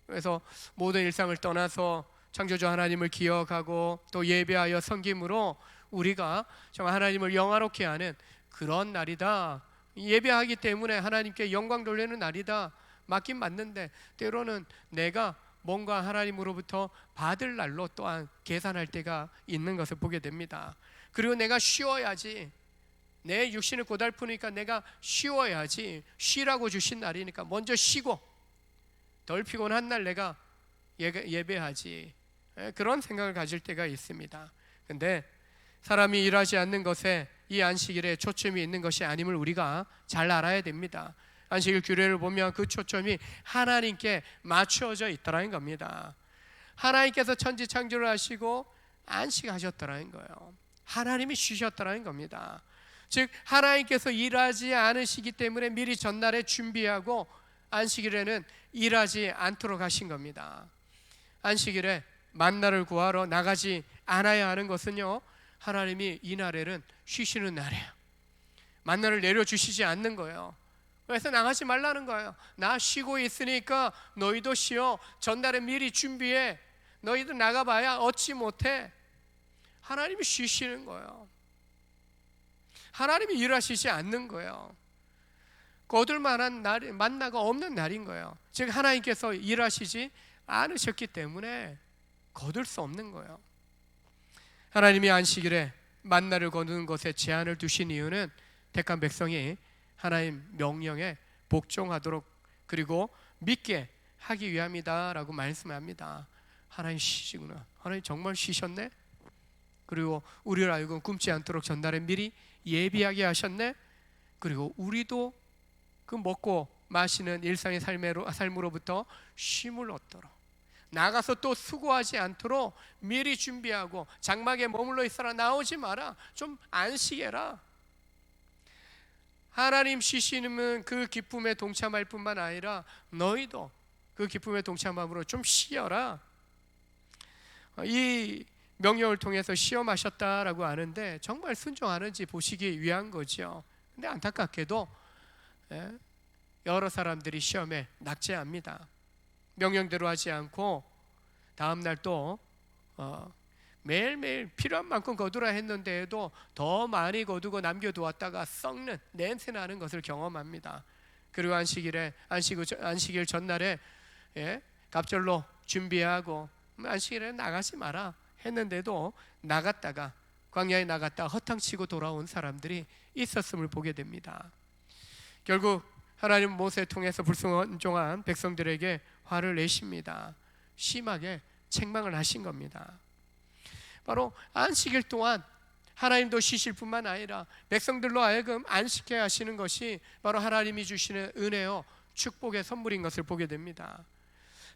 그래서 모든 일상을 떠나서 창조주 하나님을 기억하고 또 예배하여 섬김으로 우리가 정말 하나님을 영화롭게 하는 그런 날이다, 예배하기 때문에 하나님께 영광 돌리는 날이다, 맞긴 맞는데 때로는 내가 뭔가 하나님으로부터 받을 날로 또한 계산할 때가 있는 것을 보게 됩니다. 그리고 내가 쉬어야지, 내 육신을 고달프니까 내가 쉬어야지, 쉬라고 주신 날이니까 먼저 쉬고 덜 피곤한 날 내가 예배하지, 그런 생각을 가질 때가 있습니다. 근데 사람이 일하지 않는 것에 이 안식일에 초점이 있는 것이 아님을 우리가 잘 알아야 됩니다. 안식일 규례를 보면 그 초점이 하나님께 맞추어져 있다는 겁니다. 하나님께서 천지 창조를 하시고 안식하셨다는 거예요. 하나님이 쉬셨다는 겁니다. 즉 하나님께서 일하지 않으시기 때문에 미리 전날에 준비하고 안식일에는 일하지 않도록 하신 겁니다. 안식일에 만나를 구하러 나가지 않아야 하는 것은요, 하나님이 이 날에는 쉬시는 날이에요. 만나를 내려주시지 않는 거예요. 그래서 나가지 말라는 거예요. 나 쉬고 있으니까 너희도 쉬어. 전날에 미리 준비해. 너희도 나가봐야 얻지 못해. 하나님이 쉬시는 거예요. 하나님이 일하시지 않는 거예요. 거둘 만한 날, 만나가 없는 날인 거예요. 즉 하나님께서 일하시지 않으셨기 때문에 거둘 수 없는 거예요. 하나님이 안식일에 만나를 거두는 것에 제한을 두신 이유는 택한 백성이 하나님 명령에 복종하도록 그리고 믿게 하기 위함이다라고 말씀합니다. 하나님 쉬시구나. 하나님 정말 쉬셨네. 그리고 우리를 알고 꿈지 않도록 전날에 미리 예비하게 하셨네. 그리고 우리도 그 먹고 마시는 일상의 삶으로부터 쉼을 얻도록, 나가서 또 수고하지 않도록 미리 준비하고 장막에 머물러 있어라, 나오지 마라, 좀 안식해라. 하나님 쉬시는 그 기쁨에 동참할 뿐만 아니라 너희도 그 기쁨에 동참함으로 좀 쉬어라. 이 명령을 통해서 시험하셨다라고 하는데 정말 순종하는지 보시기 위한 거죠. 근데 안타깝게도 여러 사람들이 시험에 낙제합니다. 명령대로 하지 않고 다음날 또 매일매일 필요한 만큼 거두라 했는데도 더 많이 거두고 남겨두었다가 썩는 냄새나는 것을 경험합니다. 그리고 안식일 전날에 갑절로 준비하고 안식일에 나가지 마라 했는데도 나갔다가 광야에 나갔다 허탕치고 돌아온 사람들이 있었음을 보게 됩니다. 결국 하나님 모세를 통해서 불순종한 백성들에게 화를 내십니다. 심하게 책망을 하신 겁니다. 바로 안식일 동안 하나님도 쉬실 뿐만 아니라 백성들로 하여금 안식해 하시는 것이 바로 하나님이 주시는 은혜요 축복의 선물인 것을 보게 됩니다.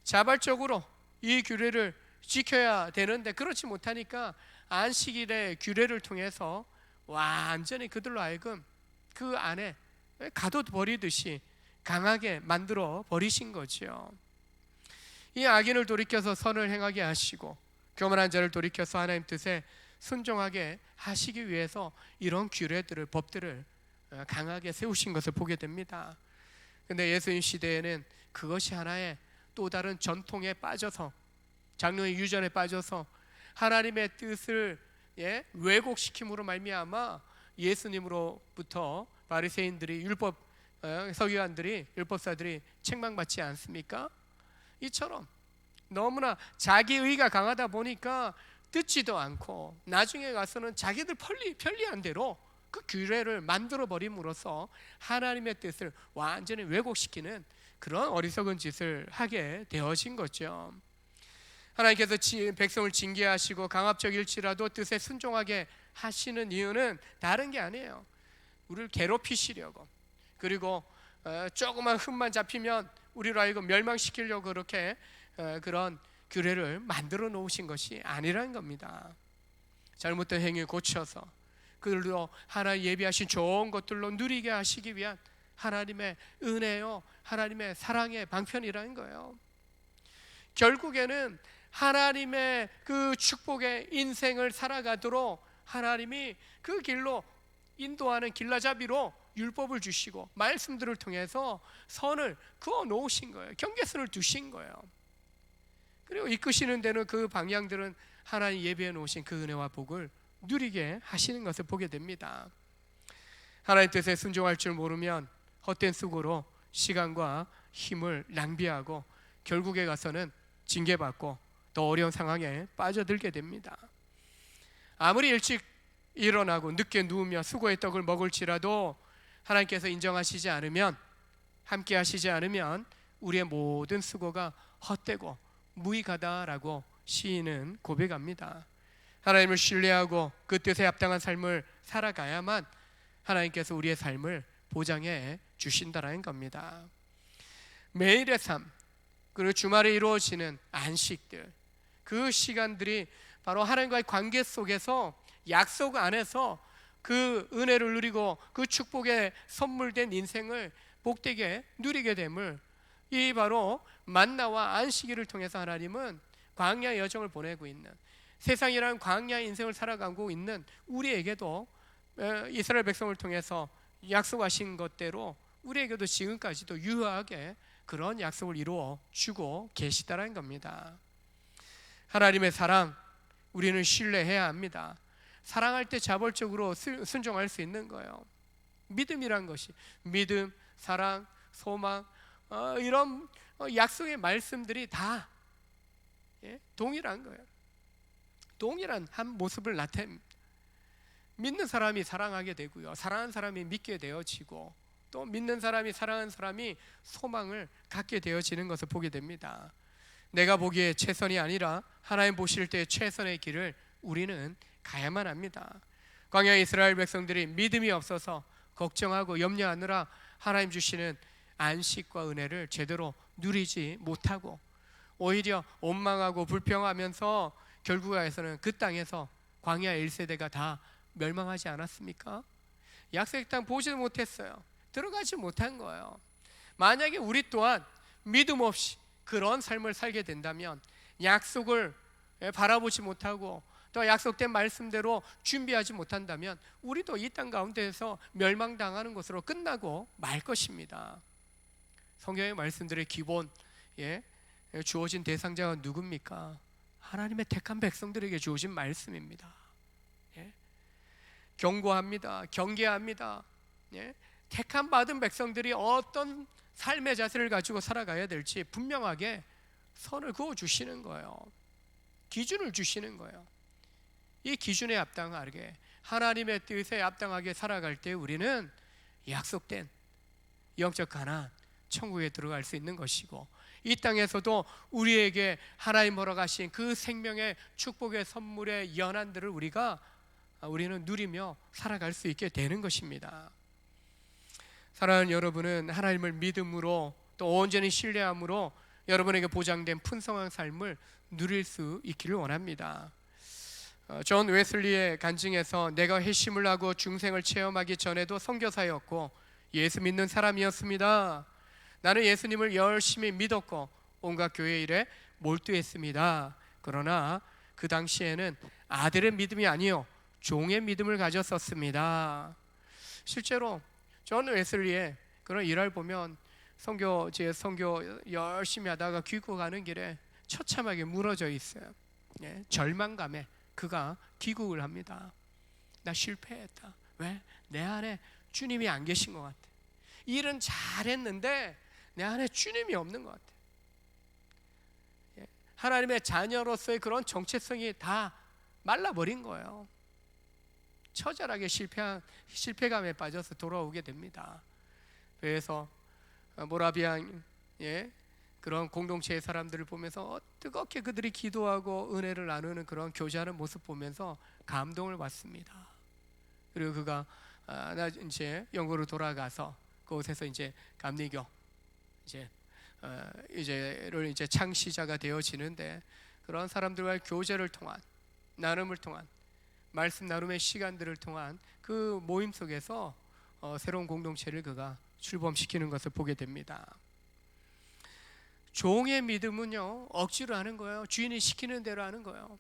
자발적으로 이 규례를 지켜야 되는데 그렇지 못하니까 안식일의 규례를 통해서 완전히 그들로 하여금 그 안에 가둬버리듯이 강하게 만들어 버리신 거죠. 이 악인을 돌이켜서 선을 행하게 하시고 교만한 자를 돌이켜서 하나님 뜻에 순종하게 하시기 위해서 이런 규례들을, 법들을 강하게 세우신 것을 보게 됩니다. 근데 예수님 시대에는 그것이 하나의 또 다른 전통에 빠져서, 장로의 유전에 빠져서 하나님의 뜻을 왜곡시킴으로 말미암아 예수님으로부터 바리새인들이, 서기관들이, 율법사들이 책망받지 않습니까? 이처럼 너무나 자기의가 강하다 보니까 듣지도 않고 나중에 가서는 자기들 편리한 대로 그 규례를 만들어 버림으로써 하나님의 뜻을 완전히 왜곡시키는 그런 어리석은 짓을 하게 되어진 거죠. 하나님께서 백성을 징계하시고 강압적일지라도 뜻에 순종하게 하시는 이유는 다른 게 아니에요. 우리를 괴롭히시려고, 그리고 조그만 흠만 잡히면 우리로 하여금 멸망시키려고 그렇게 그런 규례를 만들어 놓으신 것이 아니라는 겁니다. 잘못된 행위 고쳐서 그들도 하나님 예비하신 좋은 것들로 누리게 하시기 위한 하나님의 은혜요, 하나님의 사랑의 방편이라는 거예요. 결국에는 하나님의 그 축복의 인생을 살아가도록 하나님이 그 길로 인도하는 길라잡이로 율법을 주시고 말씀들을 통해서 선을 그어 놓으신 거예요. 경계선을 두신 거예요. 그리고 이끄시는 데는 그 방향들은 하나님 예비해 놓으신 그 은혜와 복을 누리게 하시는 것을 보게 됩니다. 하나님 뜻에 순종할 줄 모르면 헛된 수고로 시간과 힘을 낭비하고 결국에 가서는 징계받고 더 어려운 상황에 빠져들게 됩니다. 아무리 일찍 일어나고 늦게 누우며 수고의 떡을 먹을지라도 하나님께서 인정하시지 않으면, 함께 하시지 않으면 우리의 모든 수고가 헛되고 무익하다라고 시인은 고백합니다. 하나님을 신뢰하고 그 뜻에 합당한 삶을 살아가야만 하나님께서 우리의 삶을 보장해 주신다는 겁니다. 매일의 삶, 그리고 주말에 이루어지는 안식들, 그 시간들이 바로 하나님과의 관계 속에서 약속 안에서 그 은혜를 누리고 그 축복에 선물된 인생을 복되게 누리게 됨을, 이 바로 만나와 안식일을 통해서 하나님은 광야의 여정을 보내고 있는, 세상이라는 광야의 인생을 살아가고 있는 우리에게도 이스라엘 백성을 통해서 약속하신 것대로 우리에게도 지금까지도 유효하게 그런 약속을 이루어 주고 계시다는 겁니다. 하나님의 사랑, 우리는 신뢰해야 합니다. 사랑할 때 자발적으로 순종할 수 있는 거예요. 믿음이란 것이, 믿음, 사랑, 소망, 이런 약속의 말씀들이 다 동일한 거예요. 동일한 한 모습을 나타냅니다. 믿는 사람이 사랑하게 되고요, 사랑하는 사람이 믿게 되어지고, 또 믿는 사람이 사랑하는 사람이 소망을 갖게 되어지는 것을 보게 됩니다. 내가 보기에 최선이 아니라 하나님 보실 때 최선의 길을 우리는 가야만 합니다. 광야 이스라엘 백성들이 믿음이 없어서 걱정하고 염려하느라 하나님 주시는 안식과 은혜를 제대로 누리지 못하고 오히려 원망하고 불평하면서 결국에서는 그 땅에서 광야 1세대가 다 멸망하지 않았습니까? 약속의 땅 보지도 못했어요. 들어가지 못한 거예요. 만약에 우리 또한 믿음 없이 그런 삶을 살게 된다면, 약속을 바라보지 못하고 또 약속된 말씀대로 준비하지 못한다면 우리도 이 땅 가운데에서 멸망당하는 것으로 끝나고 말 것입니다. 성경의 말씀들의 기본, 주어진 대상자가 누굽니까? 하나님의 택한 백성들에게 주어진 말씀입니다. 경고합니다. 경계합니다. 택한 받은 백성들이 어떤 삶의 자세를 가지고 살아가야 될지 분명하게 선을 그어주시는 거예요. 기준을 주시는 거예요. 이 기준에 합당하게, 하나님의 뜻에 합당하게 살아갈 때 우리는 약속된 영적 가나안, 천국에 들어갈 수 있는 것이고, 이 땅에서도 우리에게 하나님 허락하신 그 생명의 축복의 선물의 연한들을 우리는 누리며 살아갈 수 있게 되는 것입니다. 사랑하는 여러분은 하나님을 믿음으로 또 온전히 신뢰함으로 여러분에게 보장된 풍성한 삶을 누릴 수 있기를 원합니다. 존 웨슬리의 간증에서 내가 회심을 하고 중생을 체험하기 전에도 선교사였고 예수 믿는 사람이었습니다. 나는 예수님을 열심히 믿었고 온갖 교회 일에 몰두했습니다. 그러나 그 당시에는 아들의 믿음이 아니요 종의 믿음을 가졌었습니다. 실제로 존 웨슬리의 그런 일화를 보면 선교 열심히 하다가 귀국하는 길에 처참하게 무너져 있어요. 절망감에 그가 귀국을 합니다. 나 실패했다. 왜? 내 안에 주님이 안 계신 것 같아. 일은 잘했는데 내 안에 주님이 없는 것 같아. 하나님의 자녀로서의 그런 정체성이 다 말라버린 거예요. 처절하게 실패감에 빠져서 돌아오게 됩니다. 그래서 모라비안 그런 공동체의 사람들을 보면서 뜨겁게 그들이 기도하고 은혜를 나누는 그런 교제하는 모습 보면서 감동을 받습니다. 그리고 그가 이제 영국으로 돌아가서 그곳에서 이제 감리교 이제를 창시자가 되어지는데, 그런 사람들과의 교제를 통한, 나눔을 통한, 말씀 나눔의 시간들을 통한 그 모임 속에서 새로운 공동체를 그가 출범시키는 것을 보게 됩니다. 종의 믿음은요 억지로 하는 거예요. 주인이 시키는 대로 하는 거예요.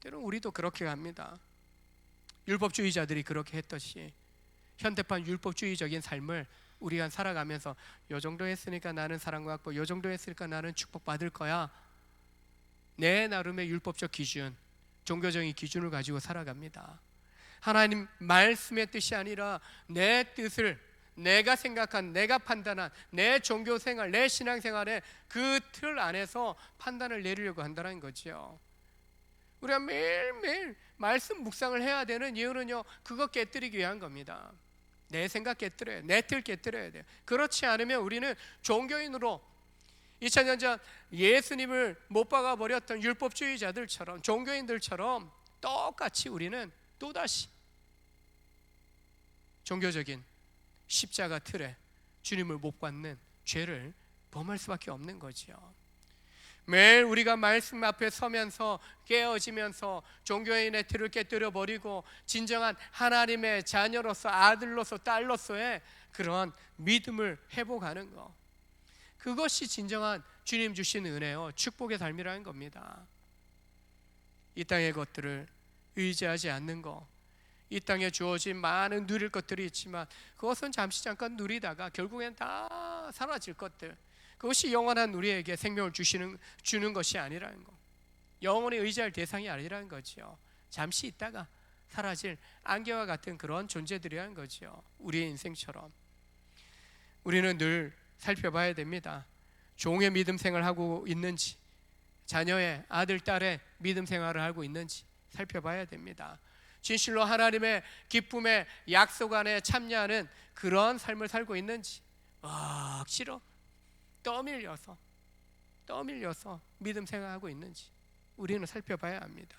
때로는 우리도 그렇게 합니다. 율법주의자들이 그렇게 했듯이 현대판 율법주의적인 삶을 우리가 살아가면서 요 정도 했으니까 나는 사랑받고 요 정도 했으니까 나는 축복받을 거야, 내 나름의 율법적 기준, 종교적인 기준을 가지고 살아갑니다. 하나님 말씀의 뜻이 아니라 내 뜻을, 내가 생각한, 내가 판단한 내 종교생활, 내 신앙생활의 그 틀 안에서 판단을 내리려고 한다는 거죠. 우리가 매일매일 말씀 묵상을 해야 되는 이유는요 그거 깨뜨리기 위한 겁니다. 내 생각 깨뜨려야 돼, 내 틀 깨뜨려야 돼요. 그렇지 않으면 우리는 종교인으로 2000년 전 예수님을 못 박아버렸던 율법주의자들처럼, 종교인들처럼 똑같이 우리는 또다시 종교적인 십자가 틀에 주님을 못 받는 죄를 범할 수밖에 없는 거죠. 매일 우리가 말씀 앞에 서면서 깨어지면서 종교인의 틀을 깨뜨려 버리고 진정한 하나님의 자녀로서, 아들로서, 딸로서의 그런 믿음을 회복하는 것, 그것이 진정한 주님 주신 은혜요 축복의 삶이라는 겁니다. 이 땅의 것들을 의지하지 않는 것, 이 땅에 주어진 많은 누릴 것들이 있지만 그것은 잠시 잠깐 누리다가 결국엔 다 사라질 것들, 그것이 영원한 우리에게 생명을 주는 것이 아니라는 것, 영원히 의지할 대상이 아니라는 거죠. 잠시 있다가 사라질 안개와 같은 그런 존재들이라는 거죠. 우리의 인생처럼 우리는 늘 살펴봐야 됩니다. 종의 믿음 생활을 하고 있는지, 자녀의, 아들, 딸의 믿음 생활을 하고 있는지, 살펴봐야 됩니다. 진실로 하나님의 기쁨의 약속 안에 참여하는 그런 삶을 살고 있는지, 억지로 떠밀려서 믿음 생활하고 있는지 우리는 살펴봐야 합니다.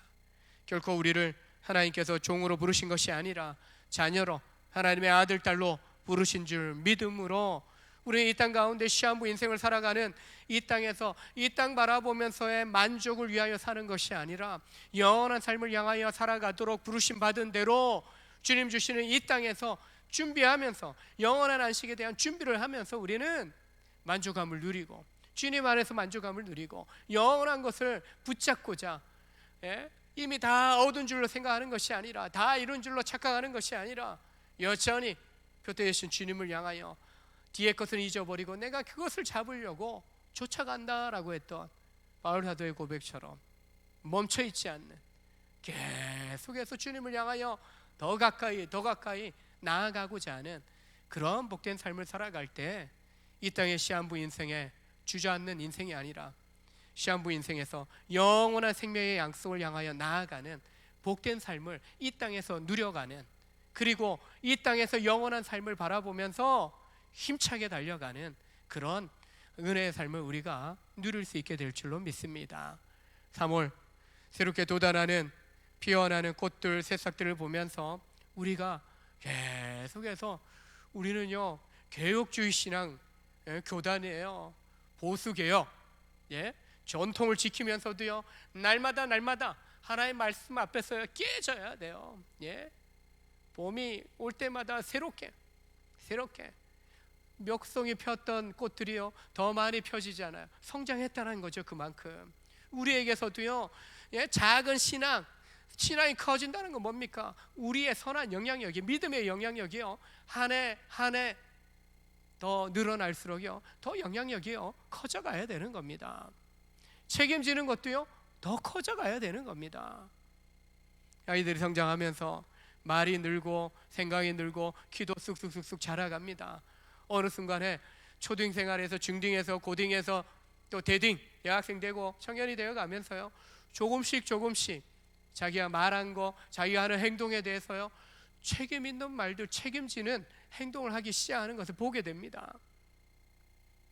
결코 우리를 하나님께서 종으로 부르신 것이 아니라 자녀로, 하나님의 아들, 딸로 부르신 줄 믿음으로 우리 이 땅 가운데 시한부 인생을 살아가는 이 땅에서 이 땅 바라보면서의 만족을 위하여 사는 것이 아니라 영원한 삶을 향하여 살아가도록 부르심 받은 대로 주님 주시는 이 땅에서 준비하면서 영원한 안식에 대한 준비를 하면서 우리는 만족감을 누리고 주님 안에서 만족감을 누리고 영원한 것을 붙잡고자, 이미 다 얻은 줄로 생각하는 것이 아니라, 다 이룬 줄로 착각하는 것이 아니라 여전히 곁에 계신 주님을 향하여 뒤의 것은 잊어버리고 내가 그것을 잡으려고 쫓아간다라고 했던 바울 사도의 고백처럼 멈춰있지 않는, 계속해서 주님을 향하여 더 가까이 나아가고자 하는 그런 복된 삶을 살아갈 때 이 땅의 시한부 인생에 주저앉는 인생이 아니라 시한부 인생에서 영원한 생명의 약속을 향하여 나아가는 복된 삶을 이 땅에서 누려가는, 그리고 이 땅에서 영원한 삶을 바라보면서 힘차게 달려가는 그런 은혜의 삶을 우리가 누릴 수 있게 될 줄로 믿습니다. 3월 새롭게 돋아나는 피어나는 꽃들, 새싹들을 보면서 우리가 계속해서 우리는요 개혁주의 신앙 교단이에요. 보수개혁, 전통을 지키면서도요 날마다 하나의 말씀 앞에서 깨져야 돼요. 봄이 올 때마다 새롭게 멱송이 폈던 꽃들이요 더 많이 펴지잖아요. 성장했다는 거죠. 그만큼 우리에게서도요 작은 신앙이 커진다는 건 뭡니까? 우리의 선한 영향력이, 믿음의 영향력이요 한 해 더 늘어날수록요 더 영향력이요 커져가야 되는 겁니다. 책임지는 것도요 더 커져가야 되는 겁니다. 아이들이 성장하면서 말이 늘고 생각이 늘고 키도 쑥쑥 자라갑니다. 어느 순간에 초등 생활에서 중딩에서 고딩에서 또 대딩, 여학생 되고 청년이 되어 가면서요 조금씩 자기가 말한 거, 자기가 하는 행동에 대해서요 책임 있는 말들, 책임지는 행동을 하기 시작하는 것을 보게 됩니다.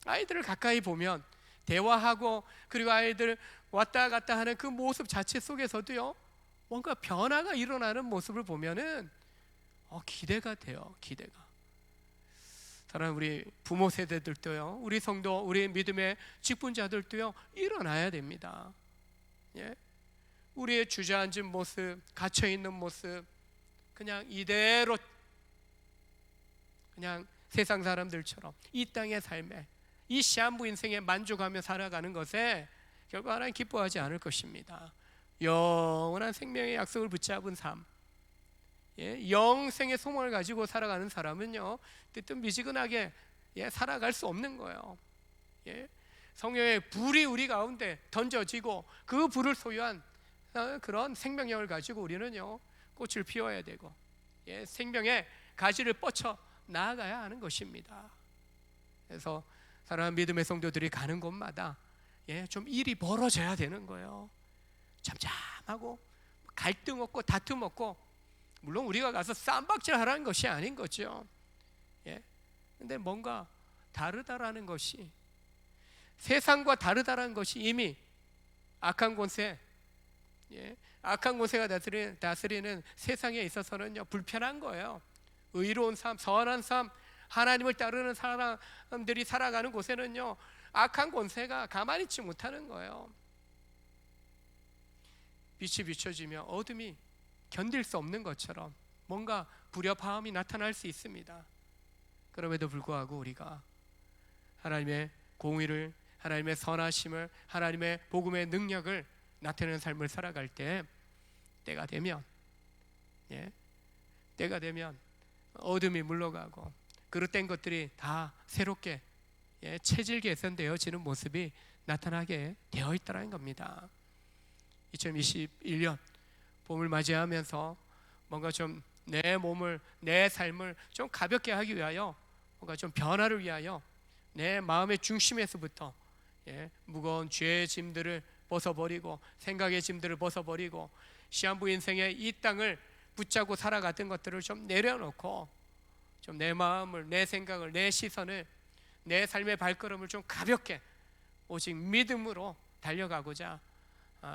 아이들을 가까이 보면 대화하고 그리고 아이들 왔다 갔다 하는 그 모습 자체 속에서도요 뭔가 변화가 일어나는 모습을 보면은 기대가 돼요. 기대가. 사랑하는 우리 부모 세대들도요, 우리 성도, 우리 믿음의 직분자들도요 일어나야 됩니다. 우리의 주저앉은 모습, 갇혀있는 모습 그냥 이대로 그냥 세상 사람들처럼 이 땅의 삶에, 이 시한부 인생에 만족하며 살아가는 것에 결국 하나님 기뻐하지 않을 것입니다. 영원한 생명의 약속을 붙잡은 삶, 영생의 소망을 가지고 살아가는 사람은요 뜨뜻미지근하게 살아갈 수 없는 거예요. 성령의 불이 우리 가운데 던져지고 그 불을 소유한 그런 생명력을 가지고 우리는요 꽃을 피워야 되고 생명의 가지를 뻗쳐 나아가야 하는 것입니다. 그래서 사랑하는 믿음의 성도들이 가는 곳마다 좀 일이 벌어져야 되는 거예요. 잠잠하고 갈등 없고 다툼 없고, 물론 우리가 가서 쌈박질 하라는 것이 아닌 거죠. 근데 뭔가 다르다라는 것이, 세상과 다르다라는 것이 이미 악한 권세, 악한 권세가 다스리는 세상에 있어서는요 불편한 거예요. 의로운 삶, 선한 삶, 하나님을 따르는 사람들이 살아가는 곳에는요 악한 권세가 가만히 있지 못하는 거예요. 빛이 비춰지며 어둠이 견딜 수 없는 것처럼 뭔가 불협화음이 나타날 수 있습니다. 그럼에도 불구하고 우리가 하나님의 공의를, 하나님의 선하심을, 하나님의 복음의 능력을 나타내는 삶을 살아갈 때 때가 되면 어둠이 물러가고 그릇된 것들이 다 새롭게 체질 개선되어지는 모습이 나타나게 되어 있다는 겁니다. 2021년 봄을 맞이하면서 뭔가 좀 내 몸을, 내 삶을 좀 가볍게 하기 위하여, 뭔가 좀 변화를 위하여 내 마음의 중심에서부터 무거운 죄의 짐들을 벗어버리고 생각의 짐들을 벗어버리고 시한부 인생의 이 땅을 붙잡고 살아갔던 것들을 좀 내려놓고 좀 내 마음을, 내 생각을, 내 시선을, 내 삶의 발걸음을 좀 가볍게 오직 믿음으로 달려가고자,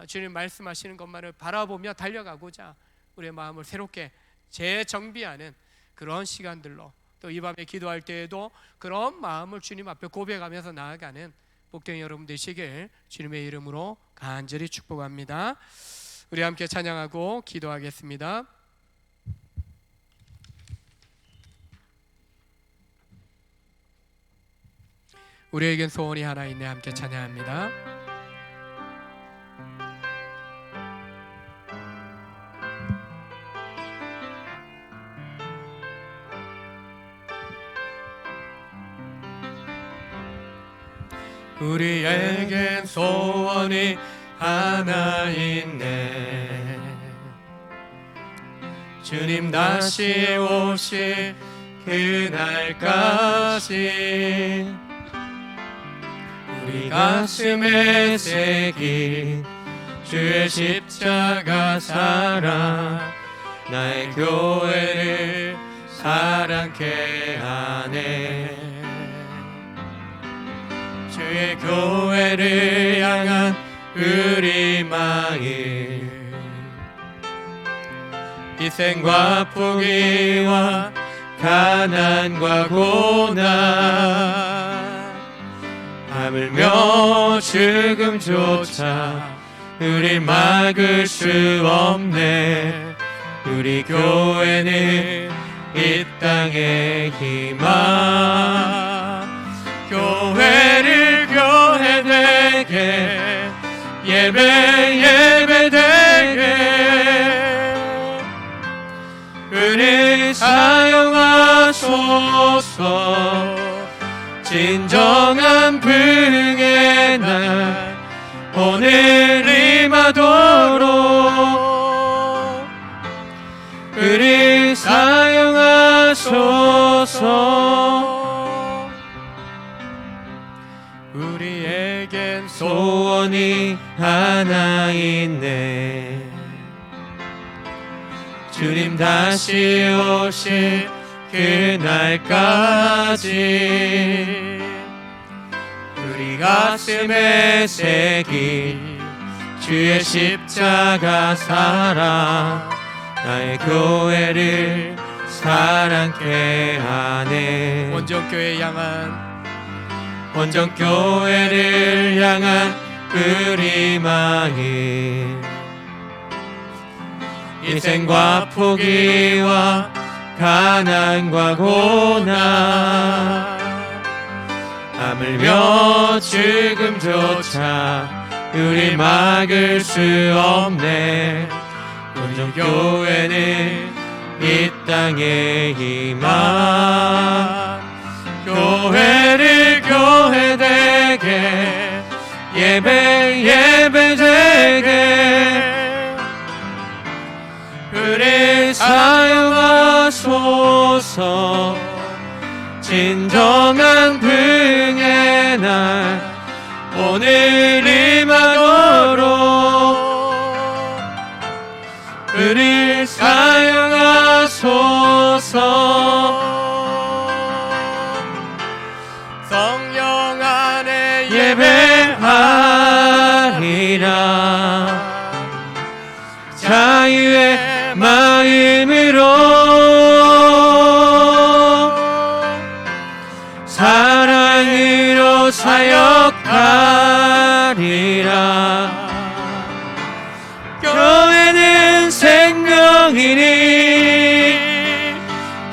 주님 말씀하시는 것만을 바라보며 달려가고자 우리의 마음을 새롭게 재정비하는 그런 시간들로, 또 이 밤에 기도할 때에도 그런 마음을 주님 앞에 고백하면서 나아가는 복된 여러분 되시길 주님의 이름으로 간절히 축복합니다. 우리 함께 찬양하고 기도하겠습니다. 우리에겐 소원이 하나 있네. 함께 찬양합니다. 우리에겐 소원이 하나 있네. 주님 다시 오실 그날까지 우리 가슴에 새긴 주의 십자가 사랑, 나의 교회를 사랑케 하네. 주의 교회를 향한 우리 마음, 희생과 포기와 가난과 고난, 하물며 죽음조차 우릴 막을 수 없네. 우리 교회는 이 땅의 희망, 교회를 교회되게, 예배되게 우리 사용하소서. 진정한 부흥의 날 오늘 임하도록 우리 사용하소서. 우리에겐 소원이 하나 있네. 주님 다시 오실 그날까지 우리 가슴에 새긴 주의 십자가 사랑, 나의 교회를 사랑케 하네. 원정교회를 향한 우리 마음, 희생과 포기와 가난과 고난, 하물며 죽음조차 우릴 막을 수 없네. 원정교회는 이 땅의 희망, 교회를 교회되게, 예배되게 우리 사용하소서. 진정한 부흥의 날 오늘 임하도록 우리 사용하소서. 성령 안에 예배하리라. 자유의 마음으로 사랑으로 사역하리라. 교회는 생명이니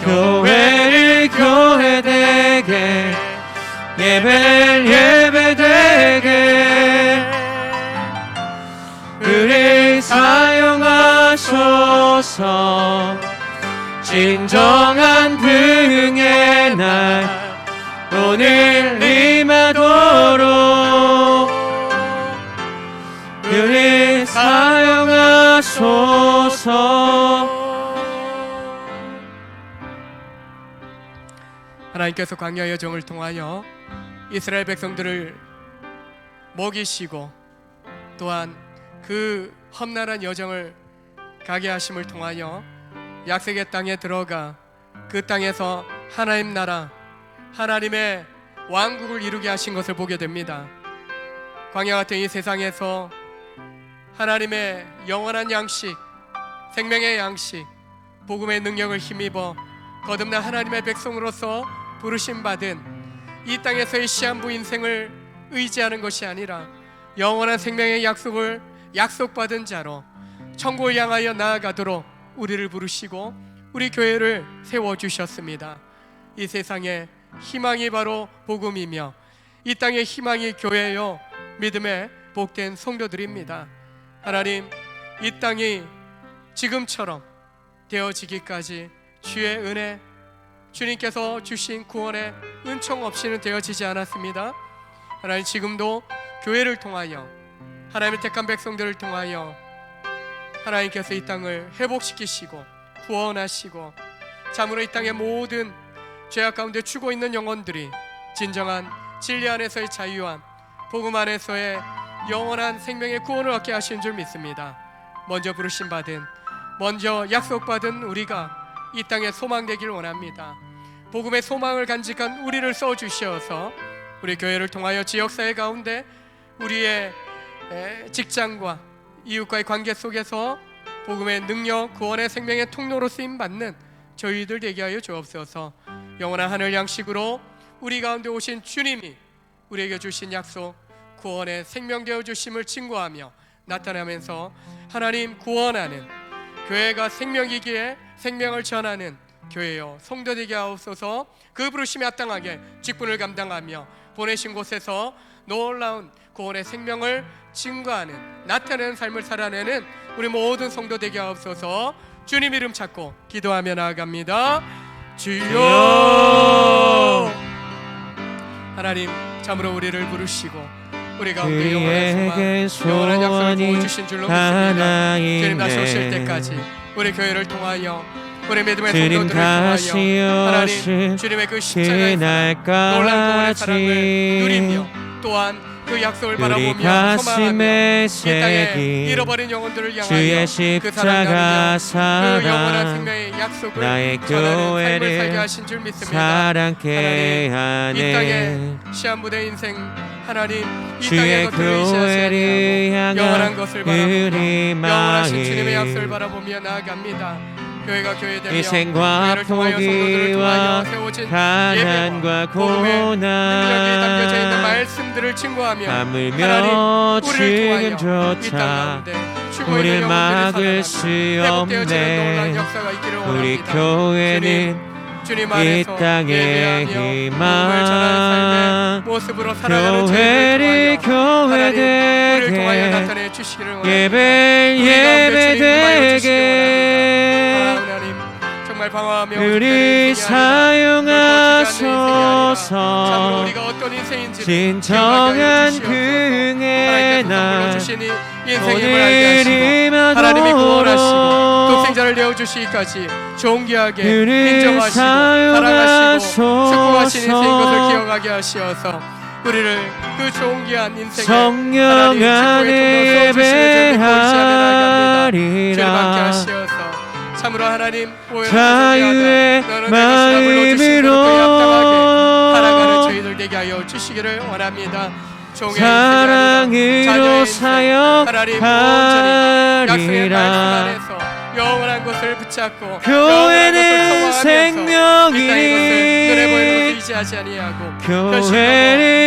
교회를 교회되게, 예배되게 우리 사용하소서. 진정한 부흥의 날 오늘 임하도록 우리 사용하소서. 하나님께서 광야 여정을 통하여 이스라엘 백성들을 먹이시고 또한 그 험난한 여정을 가게 하심을 통하여 약속의 땅에 들어가 그 땅에서 하나님 나라, 하나님의 왕국을 이루게 하신 것을 보게 됩니다. 광야 같은 이 세상에서 하나님의 영원한 양식, 생명의 양식, 복음의 능력을 힘입어 거듭난 하나님의 백성으로서 부르심 받은 이 땅에서의 시한부 인생을 의지하는 것이 아니라 영원한 생명의 약속을 약속받은 자로 천국을 향하여 나아가도록 우리를 부르시고 우리 교회를 세워주셨습니다. 이 세상에 희망이 바로 복음이며 이 땅의 희망이 교회요 믿음의 복된 성도들입니다. 하나님, 이 땅이 지금처럼 되어지기까지 주의 은혜, 주님께서 주신 구원의 은총 없이는 되어지지 않았습니다. 하나님, 지금도 교회를 통하여 하나님의 택한 백성들을 통하여 하나님께서 이 땅을 회복시키시고 구원하시고 참으로 이 땅의 모든 죄악 가운데 죽어 있는 영혼들이 진정한 진리 안에서의 자유함, 복음 안에서의 영원한 생명의 구원을 얻게 하신 줄 믿습니다. 먼저 부르심 받은, 먼저 약속받은 우리가 이 땅에 소망되길 원합니다. 복음의 소망을 간직한 우리를 써주셔서 우리 교회를 통하여 지역사회 가운데 우리의 직장과 이웃과의 관계 속에서 복음의 능력, 구원의 생명의 통로로 쓰임받는 저희들 되게 하여 주옵소서. 영원한 하늘 양식으로 우리 가운데 오신 주님이 우리에게 주신 약속, 구원의 생명 되어 주심을 증거하며 나타나면서 하나님 구원하는 교회가 생명이기에 생명을 전하는 교회여 성도 되게 하옵소서. 그 부르심에 합당하게 직분을 감당하며 보내신 곳에서 놀라운 구원의 생명을 증거하는 나타내는 삶을 살아내는 우리 모든 성도 되게 하옵소서. 주님 이름 찾고 기도하며 나아갑니다. 주여. 하나님, 참으로 우리를 부르시고 우리 가운데 영원한 소망, 영원한 약속을 부어주신 줄로 믿습니다. 주님 다시 오실 때까지 우리 교회를 통하여 우리 믿음의 성도들을 통하여 하나님 주님의 그 십자가의 사랑, 놀라운 구원의 사랑을 누리며 또한 그 약속을 바라보며 소망하며 이 땅에 잃어버린 영혼들을 향하여 그 사랑 나누며 그 영원한 생명의 약속을 전하는 삶을 살게 하신 줄 믿습니다. 하나님, 이 땅의 시한부대 인생 하나님, 이 땅의 것들을 의지하지 아니하고 영원한 것을 바라보며 영원하신 주님의 약속을 바라보며 나아갑니다. 교회가 교회되며 희생과 포기와 가난과 고난 능력이 담겨져 있는 말씀들을 증거하며 하물며 지금조차 우릴 막을 수 없네. 우리 교회는 이 땅의 희망, 교회를 교회되게 예배되게 우리 사용하소서. 진정한 긍의 날 오늘이면 하나님이 구원하시고 독생자를 내어주시기까지 존귀하게 인정하시고 사랑하시고 축복하신 인생인 것을 기억하게 하시어서 우리를 그 존귀한 인생에 성령 안에 예배하리라. 주님 함께 하시어서 참으로 하나님 자유의 마음으로 살아가는 저희들 되게 하여 주시기를 원합니다. 사랑으로 사역하리라. 영원한 것을 붙잡고 교회는 생명이니 교회를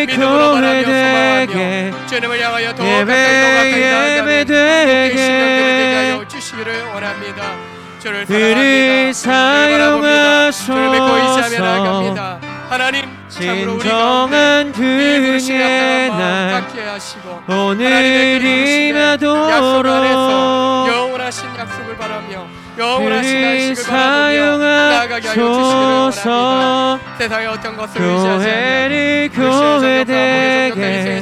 교회되게 주님을 향하여 더 예배되게 주시기를 원합니다. 주를 우리 사용하소서. 하나님, 진정한 긍의 날 오늘이라도록 영원하신 약속을 바라며 영원하신 안식을 바라보며 나아가게 하여 주시기를 원합니다. 세상의 어떤 것을 의지하지 않으며 교회되게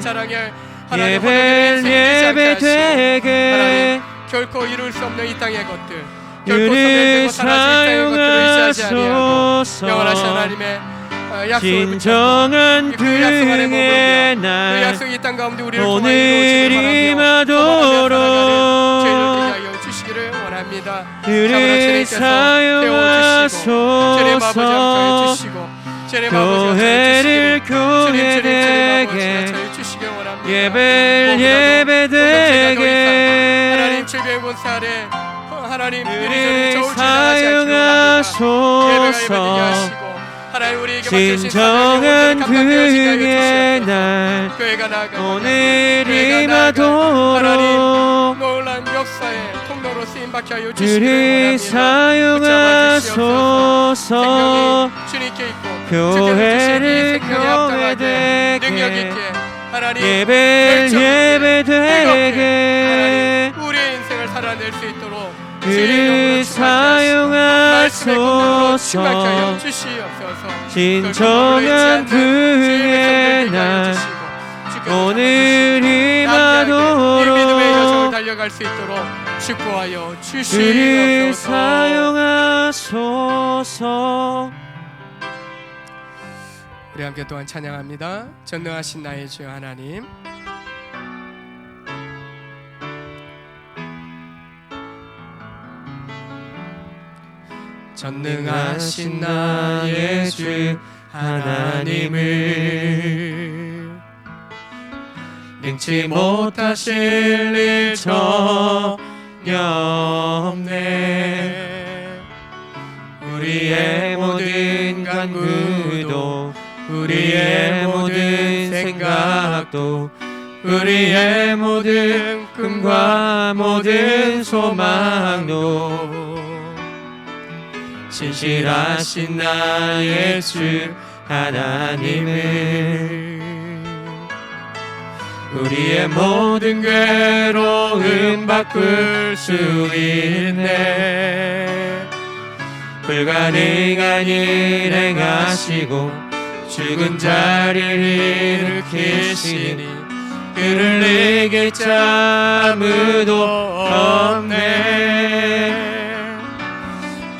예배되게 결코 이룰 수 없는 이 땅의 것들, 결코 소멸되고 사라질 이 땅의 것들을 의지하지 아니하고 영원하신 하나님의 진정한 긍의 날 그 약속이 이 땅 가운데 우리를 통하여 오늘이라도록 이루어지길 바라며 살아가는 저희들 되게 하여 주시기를 원합니다. 원합니다. 그를 사용하소서. 주님 아버지 함께 주시고 주님 아버지 교회를 교회되게 예배되게 하나님 주의 권세 아래 하나님 그를 사용하소서. 진정한 그의 날 오늘 임하도록 놀란 역사의 통로로 쓰임받게 하여 그를 주시기 사용하소서. 주님께 있고 교회를 교회되게 예배되게 우리의 인생을 살아낼 수 있도록 그를 사용하소서. 진정한 그의 날 오늘 임하도록 믿음의 여정을 달려갈 수 있도록 축복하여 그를 주시옵소서. 사용하소서. 우리 함께 또한 찬양합니다. 전능하신 나의 주 하나님. 전능하신 나의 주 하나님을 능치 못하실 일 전혀 없네. 우리의 모든 간구도 우리의 모든 생각도 우리의 모든 꿈과 모든 소망도 신실하신 나의 주 하나님을 우리의 모든 괴로움 바꿀 수 있네. 불가능한 일 행하시고 죽은 자를 일으키시니 그를 이길 자 아무도 없네.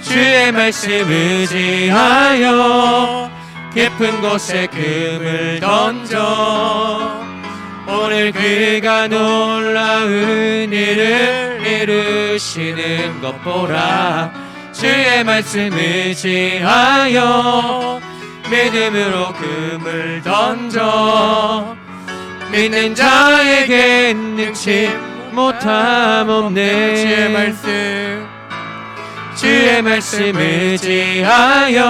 주의 말씀 의지하여 깊은 곳에 금을 던져 오늘 그가 놀라운 일을 이루시는 것 보라. 주의 말씀 의지하여 믿음으로 금을 던져 믿는 자에게 능치 못함 없네. 주의 말씀 의지하여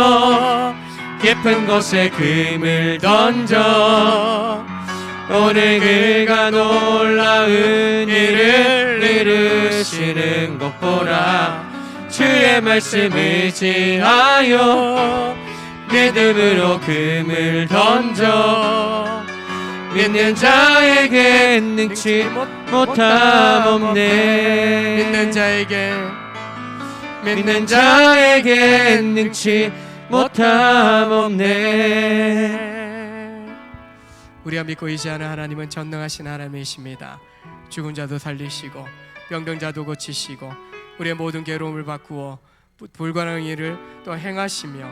깊은 곳에 금을 던져 오늘 그가 놀라운 일을 이루시는 것 보라. 주의 말씀 의지하여 믿음으로 금을 던져 믿는 자에게 능치 못함 없네. 믿는 자에게 능치 못함 없네. 우리가 믿고 의지하는 하나님은 전능하신 하나님이십니다. 죽은 자도 살리시고 병든 자도 고치시고 우리의 모든 괴로움을 바꾸어 불가능한 일을 또 행하시며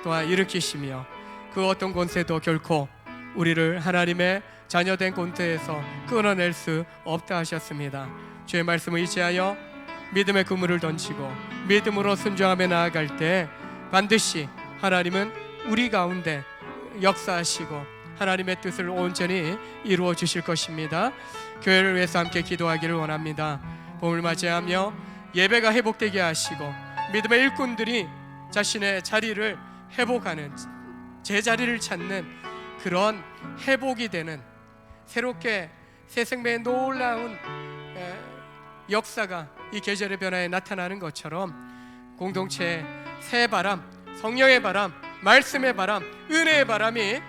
또한 일으키시며 그 어떤 권세도 결코 우리를 하나님의 자녀된 권세에서 끊어낼 수 없다 하셨습니다. 주의 말씀을 의지하여 믿음의 그물을 던지고 믿음으로 순종하며 나아갈 때 반드시 하나님은 우리 가운데 역사하시고 하나님의 뜻을 온전히 이루어 주실 것입니다. 교회를 위해서 함께 기도하기를 원합니다. 봄을 맞이하며 예배가 회복되게 하시고 믿음의 일꾼들이 자신의 자리를 회복하는 제자리를 찾는 그런 회복이 되는 새롭게 새 생명의 놀라운 역사가 이 계절의 변화에 나타나는 것처럼 공동체의 새 바람, 성령의 바람, 말씀의 바람, 은혜의 바람이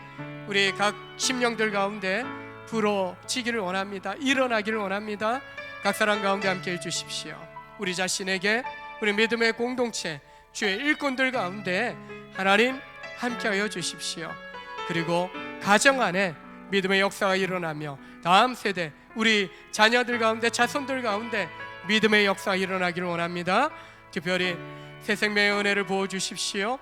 우리 각 심령들 가운데 불어지기를 원합니다. 일어나기를 원합니다. 각 사람 가운데 함께 해주십시오. 우리 자신에게 우리 믿음의 공동체 주의 일꾼들 가운데 하나님 함께하여 주십시오. 그리고 가정 안에 믿음의 역사가 일어나며 다음 세대 우리 자녀들 가운데 자손들 가운데 믿음의 역사가 일어나기를 원합니다. 특별히 새 생명의 은혜를 부어주십시오.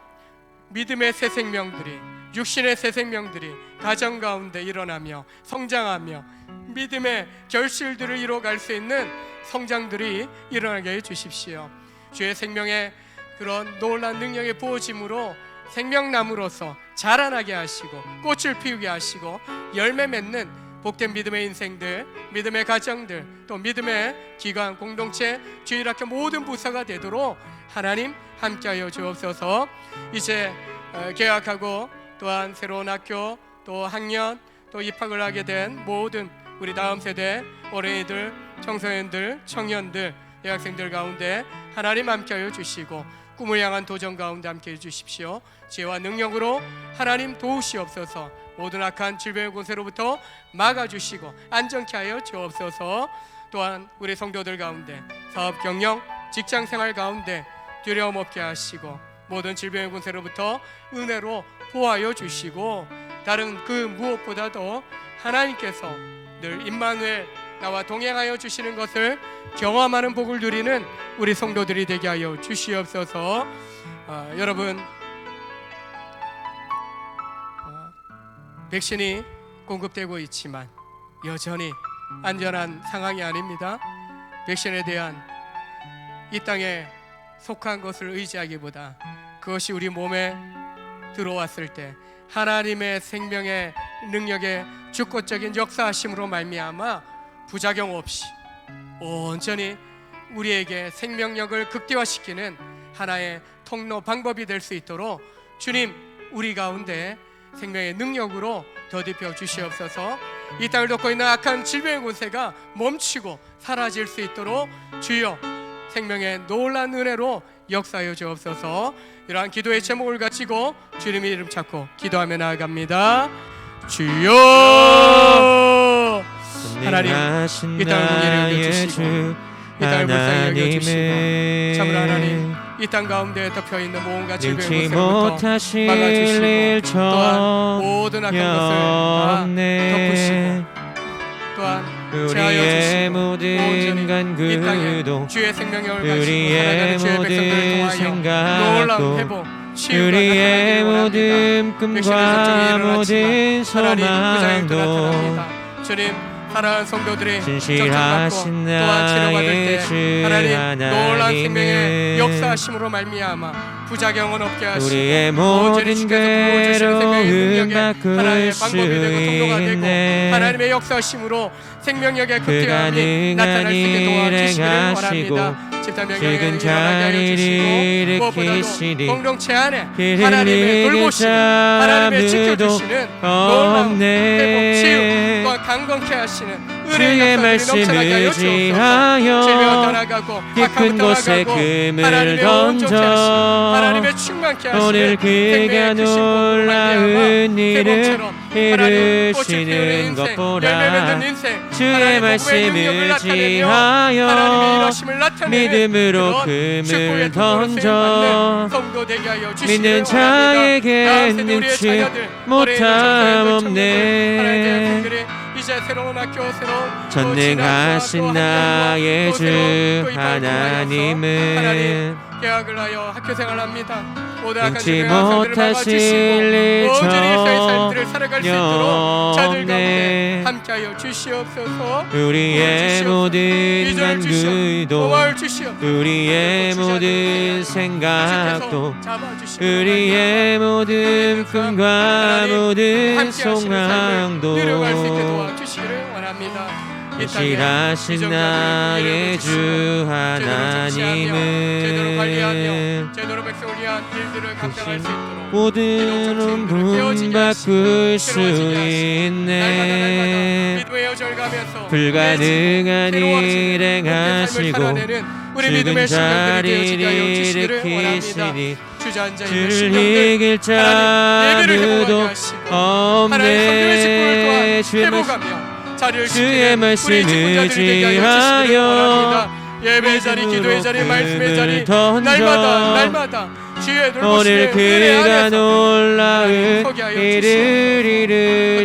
믿음의 새 생명들이, 육신의 새 생명들이 가정 가운데 일어나며 성장하며 믿음의 결실들을 이루어갈 수 있는 성장들이 일어나게 해주십시오. 주의 생명의 그런 놀라운 능력의 부어짐으로 생명나무로서 자라나게 하시고 꽃을 피우게 하시고 열매 맺는 복된 믿음의 인생들, 믿음의 가정들, 또 믿음의 기관, 공동체, 주일학교 모든 부서가 되도록 하나님 함께하여 주옵소서. 이제 개학하고 또한 새로운 학교, 또 학년, 또 입학을 하게 된 모든 우리 다음 세대 어린이들, 청소년들, 청년들, 대학생들 가운데 하나님 함께하여 주시고 꿈을 향한 도전 가운데 함께해 주십시오. 지혜와 능력으로 하나님 도우시옵소서. 모든 악한 질병의 곳으로부터 막아주시고 안전케 하여 주옵소서. 또한 우리 성도들 가운데 사업 경영, 직장생활 가운데 두려움 없게 하시고 모든 질병의 군세로부터 은혜로 보호하여 주시고 다른 그 무엇보다도 하나님께서 늘 임마누엘 나와 동행하여 주시는 것을 경험하는 복을 누리는 우리 성도들이 되게 하여 주시옵소서. 여러분, 백신이 공급되고 있지만 여전히 안전한 상황이 아닙니다. 백신에 대한 이 땅에 속한 것을 의지하기보다 그것이 우리 몸에 들어왔을 때 하나님의 생명의 능력의 주권적인 역사하심으로 말미암아 부작용 없이 온전히 우리에게 생명력을 극대화시키는 하나의 통로 방법이 될 수 있도록 주님 우리 가운데 생명의 능력으로 더딥혀 주시옵소서. 이 땅을 덮고 있는 악한 질병의 권세가 멈추고 사라질 수 있도록 주여 생명의 놀라운 은혜로 역사하여 주옵소서. 이러한 기도의 제목을 가지고 주님의 이름 찾고 기도하며 나아갑니다. 주여 하나님 이 땅을 공의를 여겨주시고 이 땅을 불쌍히 여겨주시고 참으로 하나님 이 땅 가운데 덮여있는 모험과 질병의 것으로부터 막아주시고 또한 모든 악한 것을 다 덮으시고 또한 제하여 주시고 온전히 이 땅에 주의 생명력을 가지고 살아가는 주의 백성들을 통하여 놀라운 회복 치유가 나타나기를 원합니다. 꿈과 모든 소망도 주님 사랑하는 성도들이 진실하신 또한 치료받을 나의 때 주 하나님 놀라운 생명의 하나님은 역사하심으로 말미암아 부작용은 없게 하시고 우리의 모든 괴로움 바꿀 수 있네. 하나님의 역사하심으로 생명력의 극대함이 나타날 수 있게 도와주시기를 원합니다. 죽은 자를 일으키시니 공동체 안에 하나님의 돌보시는 하나님의 지켜주시는 놀라운 회복 치유 또한 강건케 하시는 주의 말씀을 지하여 깊은 곳에 금을 던져 하나님의 충만케 하시는 오늘 그가 놀라운 일을 이루시는 것 보라. 주의 말씀을 지하여 믿음으로 금을 던져 믿는 자에게 능치 못함 없네. 이제 새로운 학교 새로운 전능하신 나의 주 하나님은 계약을 하여 학교 생활합니다. 능치 못하실 일 살아갈 수 있도록 자들 가운데 함께하여 주시옵소서. 우리의 모든 간구도 주시옵소서. 우리의 모든 생각도 우리의 모든 꿈과 모든 소망도 진실하신 나의 주 하나님은 제대로 백성을 위한 일들을 감당할 수 있도록 모든 분 바꿀 수 있네. 불가능한 일 행하시고 죽은 자를 일으키시니 주를 이길 자 아무도 없네. 주의 말씀을 지하여 예배 자리, 기도의 자리, 말씀의 자리 날마다 주의 오늘 그가 놀라운 일을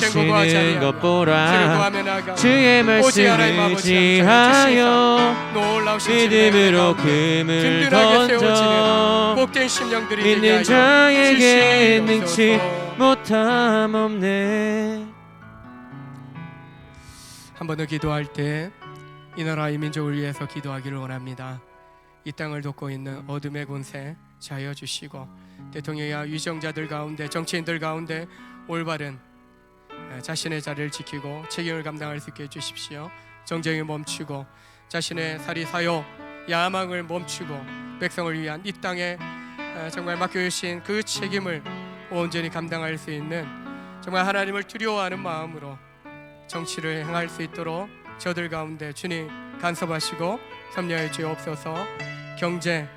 이루시는 것 보라. 나아가 주의 오직 하나님 말씀을 아버지 함께하여 지하여 놀라우신 믿음으로 금을 든든하게 세워지는 던져 복된 심령들이 되게 믿는 하여 자에게 능치 주시옵소서. 못함 없네. 한 번 더 기도할 때 이 나라 이 민족을 위해서 기도하기를 원합니다. 이 땅을 돕고 있는 어둠의 권세 자여 주시고 대통령이야 위정자들 가운데 정치인들 가운데 올바른 자신의 자리를 지키고 책임을 감당할 수 있게 해주십시오. 정쟁이 멈추고 자신의 사리 사욕 야망을 멈추고 백성을 위한 이 땅에 정말 맡겨주신 그 책임을 온전히 감당할 수 있는 정말 하나님을 두려워하는 마음으로 정치를 행할 수 있도록 저들 가운데 주님 간섭하시고 섭리하여 주옵소서. 경제,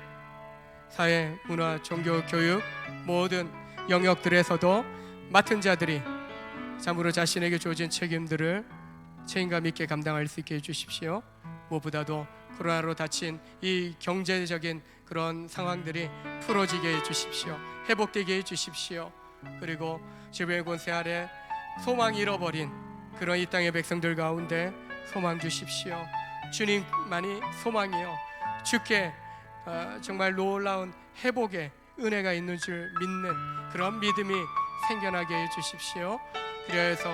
사회, 문화, 종교, 교육 모든 영역들에서도 맡은 자들이 참으로 자신에게 주어진 책임들을 책임감 있게 감당할 수 있게 해주십시오. 무엇보다도 코로나로 다친 이 경제적인 그런 상황들이 풀어지게 해주십시오. 회복되게 해주십시오. 그리고 질병의 권세 아래 소망 잃어버린 그런 이 땅의 백성들 가운데 소망 주십시오. 주님만이 소망이요 주께 정말 놀라운 회복의 은혜가 있는 줄 믿는 그런 믿음이 생겨나게 해주십시오. 그래서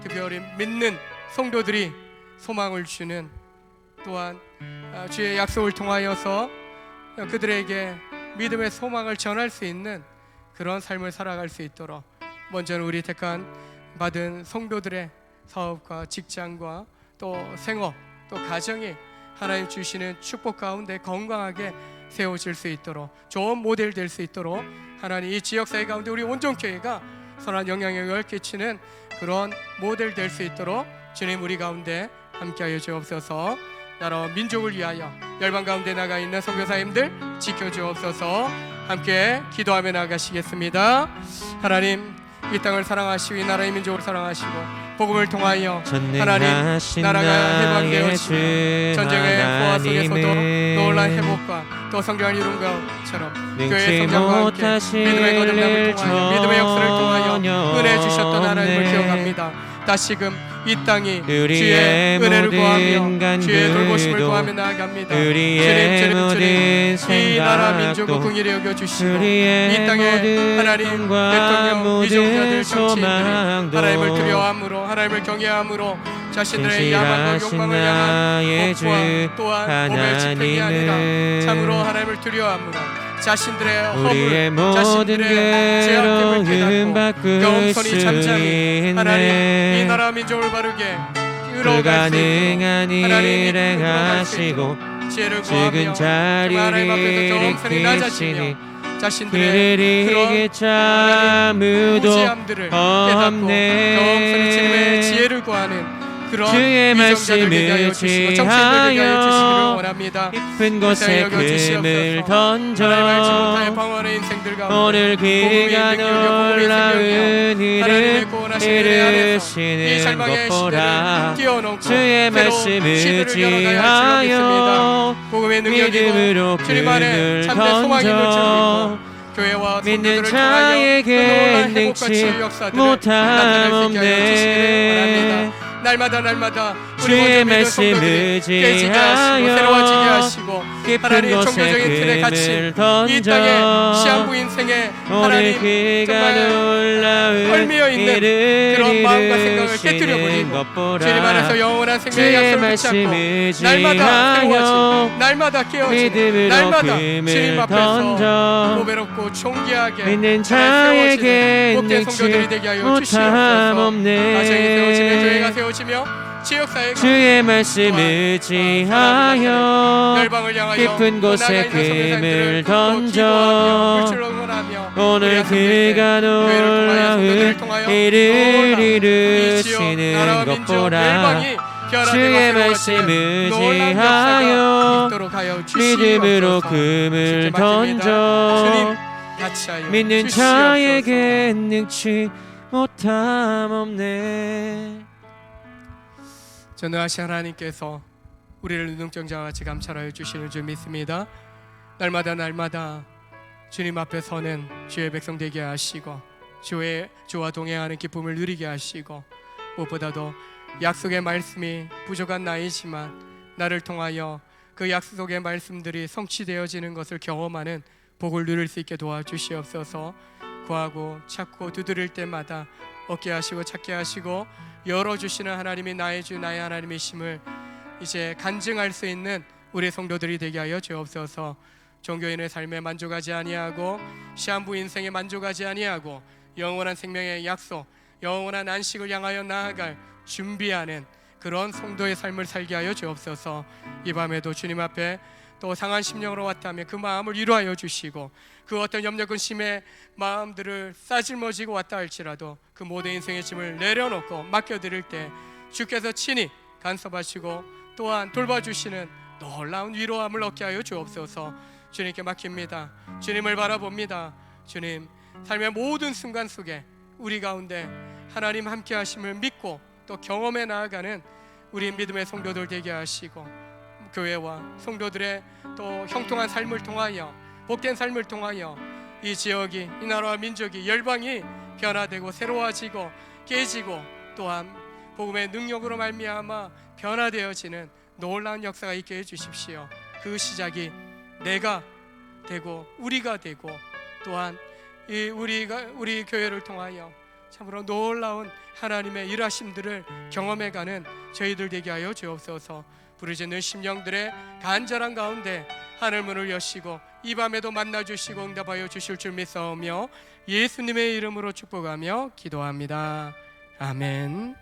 특별히 믿는 성도들이 소망을 주는 또한 주의 약속을 통하여서 그들에게 믿음의 소망을 전할 수 있는 그런 삶을 살아갈 수 있도록 먼저는 우리 택한 받은 성도들의 사업과 직장과 또 생업 또 가정이 하나님 주시는 축복 가운데 건강하게 세워질 수 있도록 좋은 모델 될 수 있도록 하나님 이 지역사회 가운데 우리 온종교회가 선한 영향력을 끼치는 그런 모델 될 수 있도록 주님 우리 가운데 함께하여 주옵소서. 나라와 민족을 위하여 열방 가운데 나가 있는 선교사님들 지켜주옵소서. 함께 기도하며 나가시겠습니다. 하나님 이 땅을 사랑하시고 이 나라의 민족을 사랑하시고 복음을 통하여 하나님 나라가 해방되어지고 전쟁의 포화 속에서도 놀라운 회복과 또 성경을 이룬 것처럼 교회의 성장과 함께 믿음의 거듭남을 통하여 믿음의 역사를 통하여 은혜 주셨던 하나님을 기억합니다. 다시금 이 땅이 주의 은혜를 구하며 주의 돌보심을 구하며 나아갑니다. 주님 이 나라 민족을 긍휼히 여겨주시고 이 땅에 하나님 대통령 위정자들 정치인들이 하나님을 두려워함으로 하나님을 경외함으로 자신들의 야망과 욕망을 향한 복과 또한 몸의 집행이 아니라 참으로 하나님을 두려워함으로 자신들의 허물, 자신들의 죄악됨을 깨닫고 겸손히 잠잠히 하나님 이 나라 민족을 바르게 끌어갈 수 있도록 하나님 일행하시고 지혜를 구하며 하나님 앞에서 겸손히 낮아지며 자신들의 그런 무지함들을 깨닫고 겸손히 주님의 지혜를 구하는 그런 주의 말씀을 주시고 정치인들 되게 하여 주시기를 원합니다. 깊은 곳에 금을 던져 오늘 그가 놀라운 일을 이루시는 것 보라. 주의 말씀을 지하여 믿음으로 금을 던져 믿는 자에게 능치 못함 없네. 날마다 주의 말씀을 지하여 새로워지게 하시고 깊은 하나님 곳에 종교적인 틀에 갇힌 금을 이 땅의 던져 시한부 인생에 오늘 하나님 그가 정말 놀라운 얽매여 있는 일을 그런 마음과 생각을 깨뜨려 이루시는 버리고 것 보라. 주님 안에서 영원한 생명의 주의 약속을 말씀을 붙잡고 날마다 지하여 새로워지고 날마다 깨어지고 믿음으로 날마다 금을 주님 앞에서 던져 고배롭고 존귀하게 믿는 세워지는 자에게 복된 성도들이 능치 되게 하여 못함 주시옵소서. 없네. 가정이 세워지며 교회가 세워지며 지역사회가 주의 말씀을 지하여 열방을 향하여 깊은 곳에 금을 던져 오늘 그가 놀라운 일을 이루시는 것 보라. 주의 말씀을 지하여 믿음으로 금을 던져 믿는 자에게 능치 못함 없네. 전능하신 하나님께서 우리를 눈동자와 같이 감찰하여 주시는 줄 믿습니다. 날마다 주님 앞에 서는 주의 백성 되게 하시고 주와 동행하는 기쁨을 누리게 하시고 무엇보다도 약속의 말씀이 부족한 나이지만 나를 통하여 그 약속의 말씀들이 성취되어지는 것을 경험하는 복을 누릴 수 있게 도와주시옵소서. 구하고 찾고 두드릴 때마다 얻게 하시고 찾게 하시고 열어주시는 하나님이 나의 주 나의 하나님이심을 이제 간증할 수 있는 우리 성도들이 되게 하여 주옵소서. 종교인의 삶에 만족하지 아니하고 시한부 인생에 만족하지 아니하고 영원한 생명의 약속, 영원한 안식을 향하여 나아갈 준비하는 그런 성도의 삶을 살게 하여 주옵소서. 이 밤에도 주님 앞에 또 상한 심령으로 왔다면 그 마음을 위로하여 주시고, 그 어떤 염려 근심의 마음들을 싸질머지고 왔다 할지라도 그 모든 인생의 짐을 내려놓고 맡겨드릴 때 주께서 친히 간섭하시고 또한 돌봐주시는 놀라운 위로함을 얻게 하여 주옵소서. 주님께 맡깁니다. 주님을 바라봅니다. 주님, 삶의 모든 순간 속에 우리 가운데 하나님 함께 하심을 믿고 또 경험해 나아가는 우리 믿음의 성도들 되게 하시고, 교회와 성도들의 또 형통한 삶을 통하여 복된 삶을 통하여 이 지역이, 이 나라와 민족이, 열방이 변화되고 새로워지고 깨지고 또한 복음의 능력으로 말미암아 변화되어지는 놀라운 역사가 있게 해주십시오. 그 시작이 내가 되고 우리가 되고 또한 우리 교회를 통하여 참으로 놀라운 하나님의 일하심들을 경험해가는 저희들 되게 하여 주옵소서. 부르짖는 심령들의 간절한 가운데 하늘문을 여시고 이 밤에도 만나주시고 응답하여 주실 줄 믿사오며 예수님의 이름으로 축복하며 기도합니다. 아멘.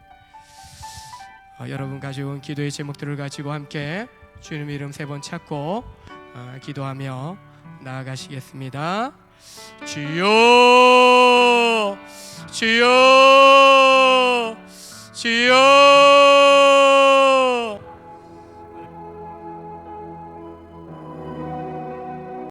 여러분 가져온 기도의 제목들을 가지고 함께 주님 이름 3번 찾고 기도하며 나아가시겠습니다. 주여, 주여, 주여.